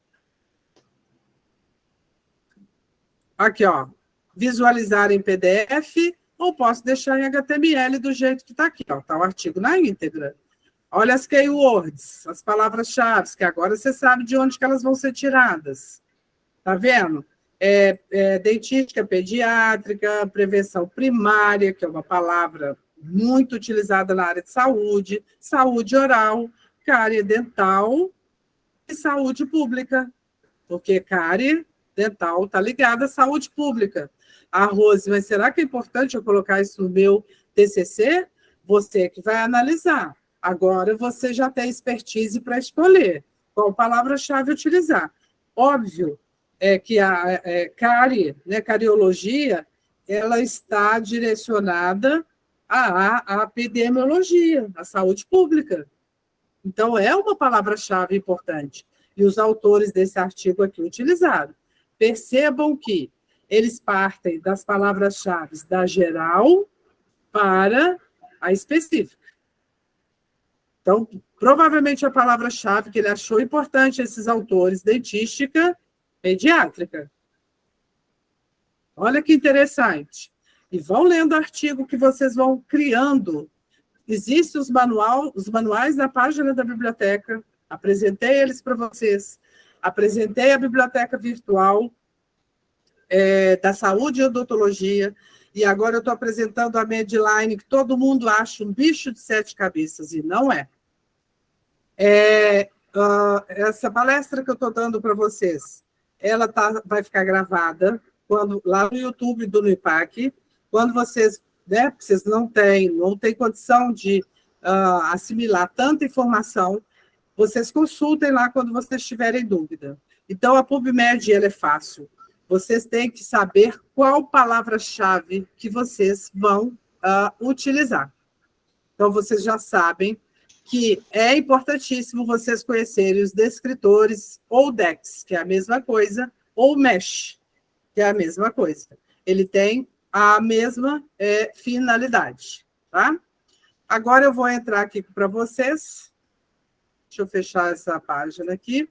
Aqui, ó, visualizar em PDF, ou posso deixar em HTML do jeito que está aqui, ó, está o artigo na íntegra. Olha as keywords, as palavras-chave, que agora você sabe de onde que elas vão ser tiradas. Tá vendo? Dentística pediátrica, prevenção primária, que é uma palavra muito utilizada na área de saúde, saúde oral, cárie dental e saúde pública, porque cárie dental está ligada à saúde pública. Rose, mas será que é importante eu colocar isso no meu TCC? Você que vai analisar. Agora você já tem expertise para escolher qual palavra-chave utilizar. Óbvio que a cárie, né, cariologia, ela está direcionada à epidemiologia, à saúde pública. Então, é uma palavra-chave importante. E os autores desse artigo aqui utilizaram. Percebam que eles partem das palavras-chave da geral para a específica. Então, provavelmente a palavra-chave que ele achou importante, esses autores, dentística pediátrica. Olha que interessante. E vão lendo o artigo que vocês vão criando. Existem os manuais na página da biblioteca. Apresentei eles para vocês. Apresentei a biblioteca virtual da saúde e odontologia. E agora eu estou apresentando a Medline, que todo mundo acha um bicho de 7 cabeças, e não é. Essa palestra que eu estou dando para vocês, ela vai ficar gravada lá no YouTube do NUIPAC. Quando vocês não têm condição de assimilar tanta informação, vocês consultem lá quando vocês tiverem dúvida. Então, a PubMed ela é fácil. vocês têm que saber qual palavra-chave que vocês vão utilizar. Então, vocês já sabem que é importantíssimo vocês conhecerem os descritores ou DEX, que é a mesma coisa, ou MESH, que é a mesma coisa. Ele tem a mesma finalidade, tá? Agora eu vou entrar aqui para vocês. Deixa eu fechar essa página aqui.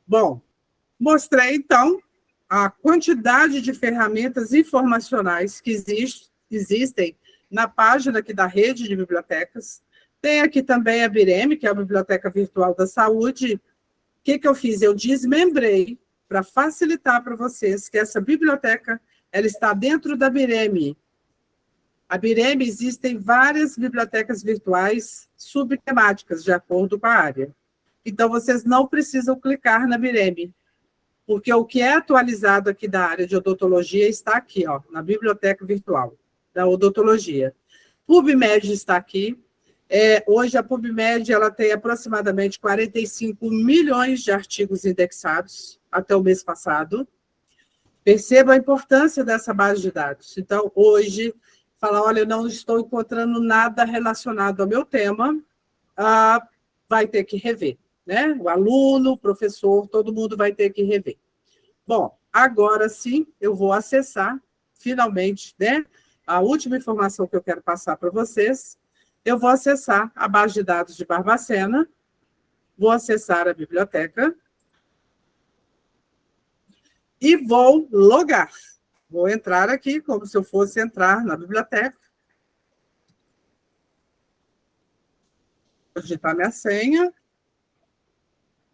Bom, mostrei, então, a quantidade de ferramentas informacionais que existem na página aqui da rede de bibliotecas. Tem aqui também a BIREM, que é a Biblioteca Virtual da Saúde. O que eu fiz? Eu desmembrei para facilitar para vocês que essa biblioteca ela está dentro da BIREM. A BIREM existem várias bibliotecas virtuais subtemáticas, de acordo com a área. Então, vocês não precisam clicar na BIREM, porque o que é atualizado aqui da área de odontologia está aqui, ó, na biblioteca virtual da odontologia. PubMed está aqui. Hoje a PubMed ela tem aproximadamente 45 milhões de artigos indexados até o mês passado. Perceba a importância dessa base de dados. Então, hoje, falar, olha, eu não estou encontrando nada relacionado ao meu tema, vai ter que rever, né? O aluno, o professor, todo mundo vai ter que rever. Bom, agora sim, eu vou acessar, finalmente, né? A última informação que eu quero passar para vocês, eu vou acessar a base de dados de Barbacena, vou acessar a biblioteca e vou logar. Vou entrar aqui como se eu fosse entrar na biblioteca. Vou digitar minha senha.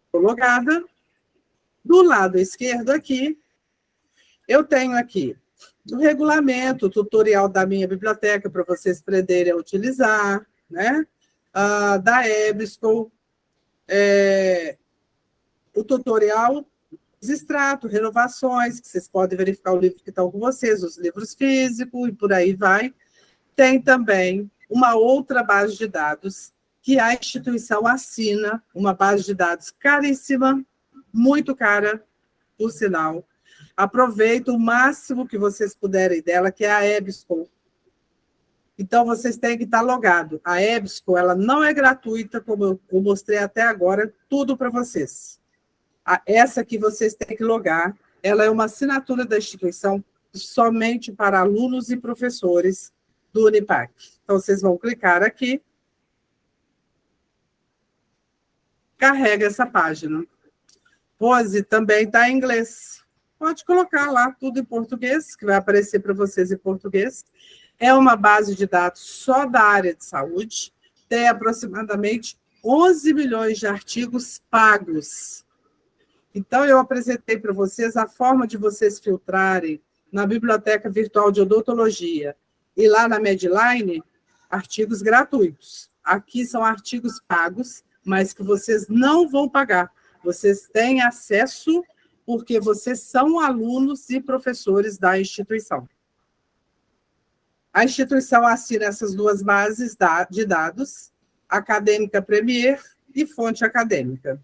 Estou logada. Do lado esquerdo aqui, eu tenho aqui o regulamento, o tutorial da minha biblioteca para vocês aprenderem a utilizar, né? Da EBSCO, o tutorial, os extratos, renovações, que vocês podem verificar o livro que estão com vocês, os livros físicos e por aí vai. Tem também uma outra base de dados que a instituição assina, uma base de dados caríssima, muito cara, por sinal. Aproveita o máximo que vocês puderem dela, que é a EBSCO. Então, vocês têm que estar logado. A EBSCO, ela não é gratuita, como eu mostrei até agora, tudo para vocês. Essa que vocês têm que logar, ela é uma assinatura da instituição somente para alunos e professores do Unipac. Então, vocês vão clicar aqui, carrega essa página. Rose também está em inglês. Pode colocar lá tudo em português, que vai aparecer para vocês em português. É uma base de dados só da área de saúde, tem aproximadamente 11 milhões de artigos pagos. Então, eu apresentei para vocês a forma de vocês filtrarem na Biblioteca Virtual de Odontologia e lá na Medline, artigos gratuitos. Aqui são artigos pagos, mas que vocês não vão pagar. Vocês têm acesso porque vocês são alunos e professores da instituição. A instituição assina essas duas bases de dados, Acadêmica Premier e Fonte Acadêmica.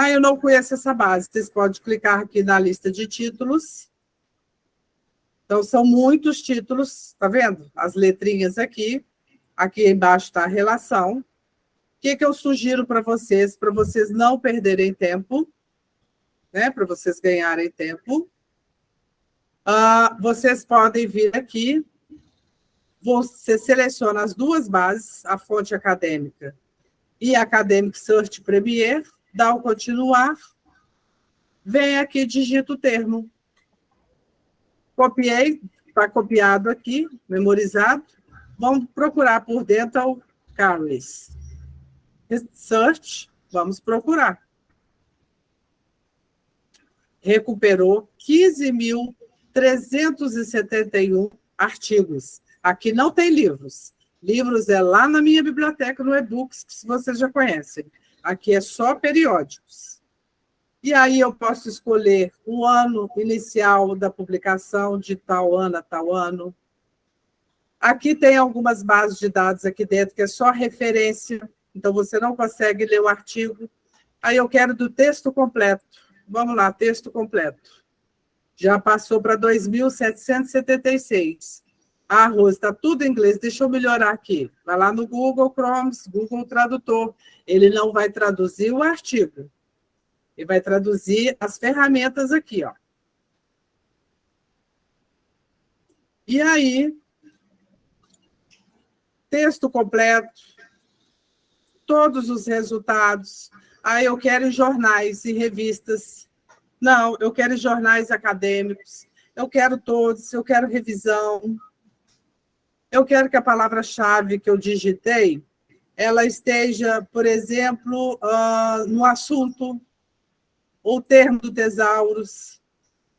Eu não conheço essa base. Vocês podem clicar aqui na lista de títulos. Então, são muitos títulos, está vendo? As letrinhas aqui. Aqui embaixo está a relação. O que eu sugiro para vocês não perderem tempo, né? Para vocês ganharem tempo. Vocês podem vir aqui, você seleciona as duas bases, a Fonte Acadêmica e a Academic Search Premier, dá o continuar, vem aqui, digita o termo. Copiei, está copiado aqui, memorizado. Vamos procurar por Dental Caries. Search, vamos procurar. Recuperou 15.371 artigos. Aqui não tem livros, Livros é lá na minha biblioteca, no e-books, que vocês já conhecem. Aqui é só periódicos. E aí eu posso escolher o ano inicial da publicação, de tal ano a tal ano. Aqui tem algumas bases de dados aqui dentro, que é só referência, então você não consegue ler o artigo. Aí eu quero do texto completo. Vamos lá, texto completo. Já passou para 2.776. Ah, Rose, está tudo em inglês. Deixa eu melhorar aqui. Vai lá no Google Chrome, Google Tradutor. Ele não vai traduzir o artigo. Ele vai traduzir as ferramentas aqui, ó. E aí, texto completo, todos os resultados. Ah, eu quero jornais e revistas. Não, eu quero jornais acadêmicos. Eu quero todos, eu quero revisão. Eu quero que a palavra-chave que eu digitei, ela esteja, por exemplo, no assunto, ou termo do tesauros.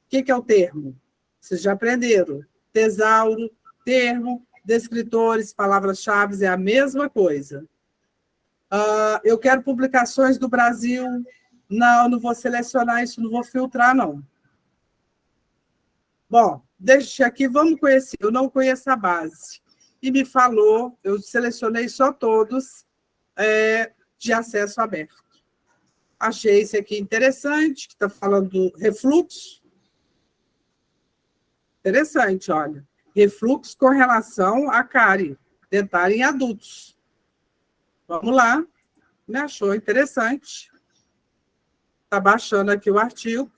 O que é o termo? Vocês já aprenderam. Tesauro, termo, descritores, palavras-chave é a mesma coisa. Eu quero publicações do Brasil. Não, não vou selecionar isso, não vou filtrar, não. Bom, deixa aqui, vamos conhecer. Eu não conheço a base. E me falou, eu selecionei só todos de acesso aberto. Achei esse aqui interessante, que está falando do refluxo. Interessante, olha. Refluxo com relação à cárie dentária em adultos. Vamos lá. Me achou interessante. Está baixando aqui o artigo.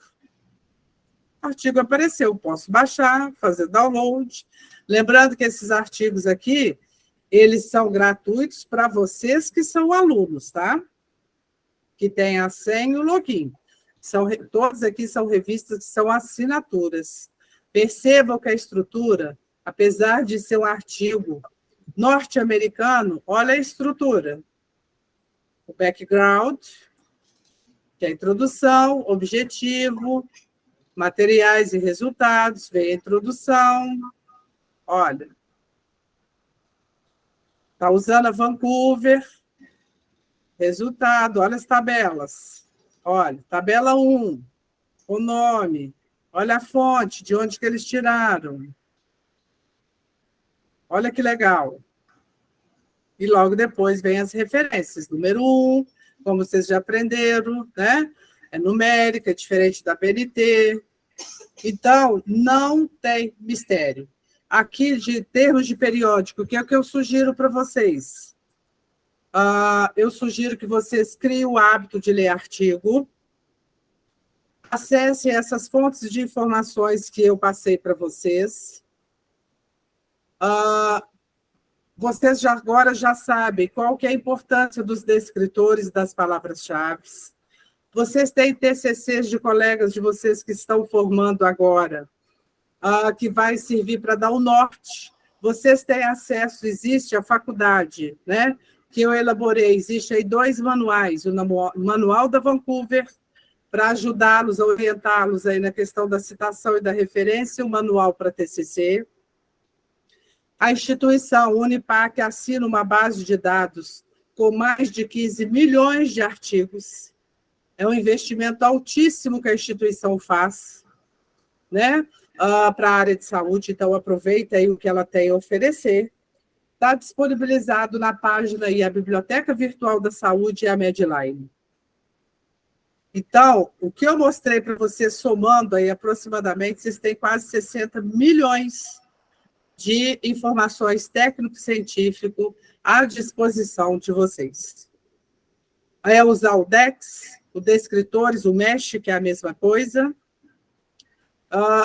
O artigo apareceu. Posso baixar, fazer download. Lembrando que esses artigos aqui, eles são gratuitos para vocês que são alunos, tá? Que tem a senha e o login. Todos aqui são revistas que são assinaturas. Percebam que a estrutura, apesar de ser um artigo norte-americano, olha a estrutura. O background, que é a introdução, objetivo, materiais e resultados, vem a introdução. Olha. Está usando a Vancouver. Resultado, olha as tabelas. Olha, tabela 1, o nome. Olha a fonte, de onde que eles tiraram. Olha que legal. E logo depois vem as referências. Número 1, como vocês já aprenderam, né? É numérica, é diferente da BNT. Então, não tem mistério. Aqui, de termos de periódico, o que é que eu sugiro para vocês? Eu sugiro que vocês criem o hábito de ler artigo. Acessem essas fontes de informações que eu passei para vocês. Vocês agora já sabem qual que é a importância dos descritores das palavras-chave. Vocês têm TCCs de colegas de vocês que estão formando agora, que vai servir para dar o norte. Vocês têm acesso, existe a faculdade, né? Que eu elaborei, existe aí 2 manuais, o Manual da Vancouver, para ajudá-los, a orientá-los aí na questão da citação e da referência, e o Manual para TCC. A instituição Unipac assina uma base de dados com mais de 15 milhões de artigos. É um investimento altíssimo que a instituição faz, né? Para a área de saúde, então aproveita aí o que ela tem a oferecer. Está disponibilizado na página aí a Biblioteca Virtual da Saúde e a Medline. Então, o que eu mostrei para vocês, somando aí aproximadamente, vocês têm quase 60 milhões de informações técnico-científico à disposição de vocês. É usar o DEX, o Descritores, o Mesh, que é a mesma coisa,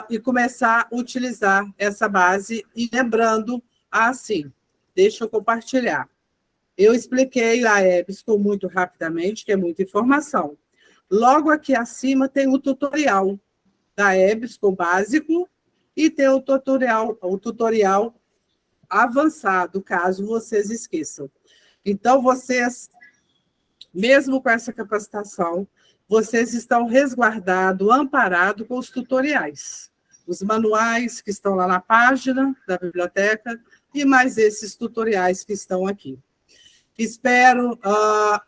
e começar a utilizar essa base, e lembrando, assim, deixa eu compartilhar. Eu expliquei a EBSCO muito rapidamente, que é muita informação. Logo aqui acima tem o tutorial da EBSCO básico e tem o tutorial avançado, caso vocês esqueçam. Então, vocês, mesmo com essa capacitação, vocês estão resguardados, amparados com os tutoriais. Os manuais que estão lá na página da biblioteca, e mais esses tutoriais que estão aqui. Espero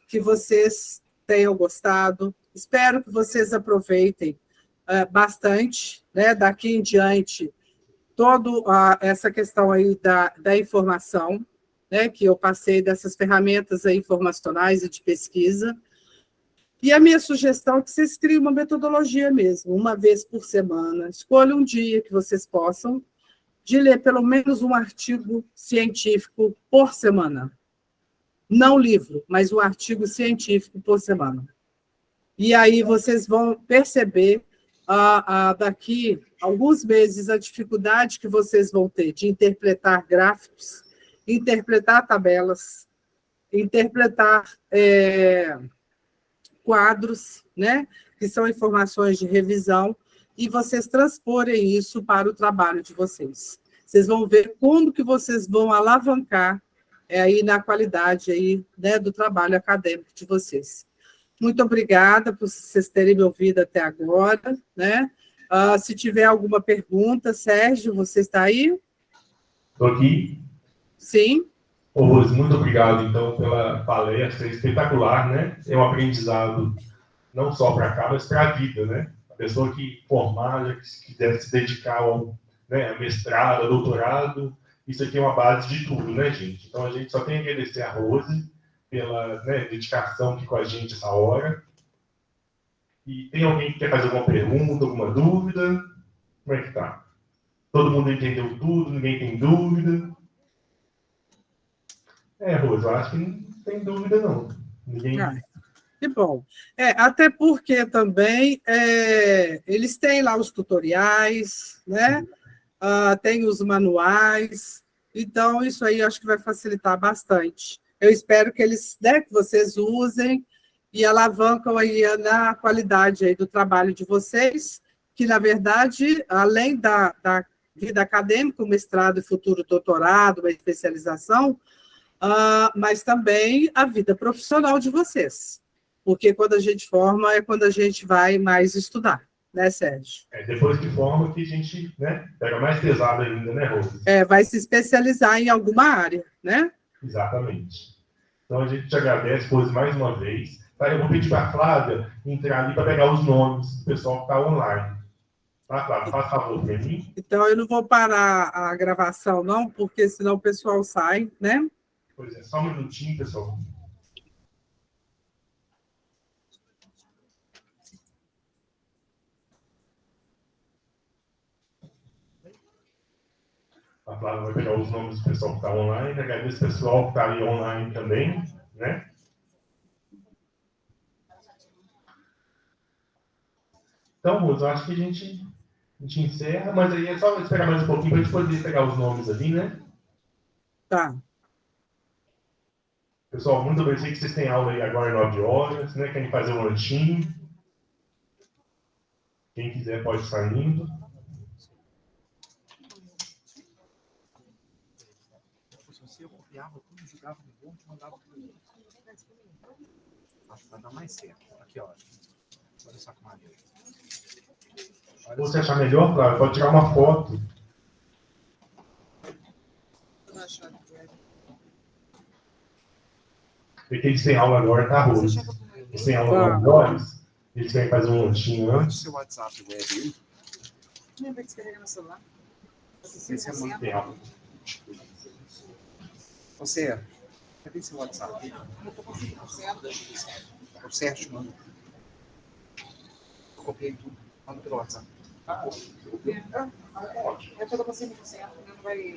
que vocês tenham gostado, espero que vocês aproveitem bastante, né, daqui em diante, toda essa questão aí da informação, né, que eu passei dessas ferramentas aí informacionais e de pesquisa. E a minha sugestão é que vocês criem uma metodologia mesmo, uma vez por semana. Escolha um dia que vocês possam de ler pelo menos um artigo científico por semana. Não livro, mas um artigo científico por semana. E aí vocês vão perceber, daqui a alguns meses, a dificuldade que vocês vão ter de interpretar gráficos, interpretar tabelas, interpretar quadros, né, que são informações de revisão, e vocês transporem isso para o trabalho de vocês. Vocês vão ver como que vocês vão alavancar aí na qualidade aí, né, do trabalho acadêmico de vocês. Muito obrigada por vocês terem me ouvido até agora, né? Se tiver alguma pergunta, Sérgio, você está aí? Estou aqui. Sim. Ô, Rose, muito obrigado, então, pela palestra espetacular, né? É um aprendizado não só para cá, mas para a vida, né? A pessoa que formar, já que quiser se dedicar ao, né, a mestrado, a doutorado, isso aqui é uma base de tudo, né, gente? Então, a gente só tem que agradecer a Rose pela, né, dedicação aqui com a gente essa hora. E tem alguém que quer fazer alguma pergunta, alguma dúvida? Como é que tá? Todo mundo entendeu tudo? Ninguém tem dúvida? Rose, eu acho que não tem dúvida, não. Ninguém... Que bom. Até porque também eles têm lá os tutoriais, né? Tem os manuais. Então, isso aí eu acho que vai facilitar bastante. Eu espero que eles, né, que vocês usem e alavancam aí na qualidade aí do trabalho de vocês, que, na verdade, além da vida acadêmica, o mestrado e futuro doutorado, a especialização, mas também a vida profissional de vocês. Porque quando a gente forma, é quando a gente vai mais estudar, né, Sérgio? Depois que forma, que a gente, né, pega mais pesado ainda, né, Rose? Vai se especializar em alguma área, né? Exatamente. Então, a gente te agradece, Rose, mais uma vez. Tá, eu vou pedir para a Flávia entrar ali para pegar os nomes do pessoal que está online. Tá, Flávia? Faz favor para mim. Então, eu não vou parar a gravação, não, porque senão o pessoal sai, né? Pois é, só um minutinho, pessoal. A Flávia vai pegar os nomes do pessoal que está online. Agradeço o pessoal que está aí online também, né? Então, Rose, eu acho que a gente encerra, mas aí é só esperar mais um pouquinho para a gente poder pegar os nomes ali, né? Tá. Pessoal, muito obrigado. Sei que vocês têm aula aí agora 9 horas, né? Querem fazer um lanchinho. Quem quiser pode estar indo. Eu copiava tudo, jogava no Word e mandava para mim. Acho que vai dar mais certo. Aqui, ó. Olha só que maneiro. Se você achar melhor, claro, pode tirar uma foto. Porque eles têm aula agora, tá, Rose? Eles têm aula 9 horas. Eles querem fazer um lanchinho antes. Seu WhatsApp web aí. Não vai descarregar no celular. Esse é muito tempo. Você, cadê seu WhatsApp? Eu tô conseguindo. O Sérgio manda. Eu copiei tudo. Manda pelo WhatsApp. É que eu tô conseguindo, não vai...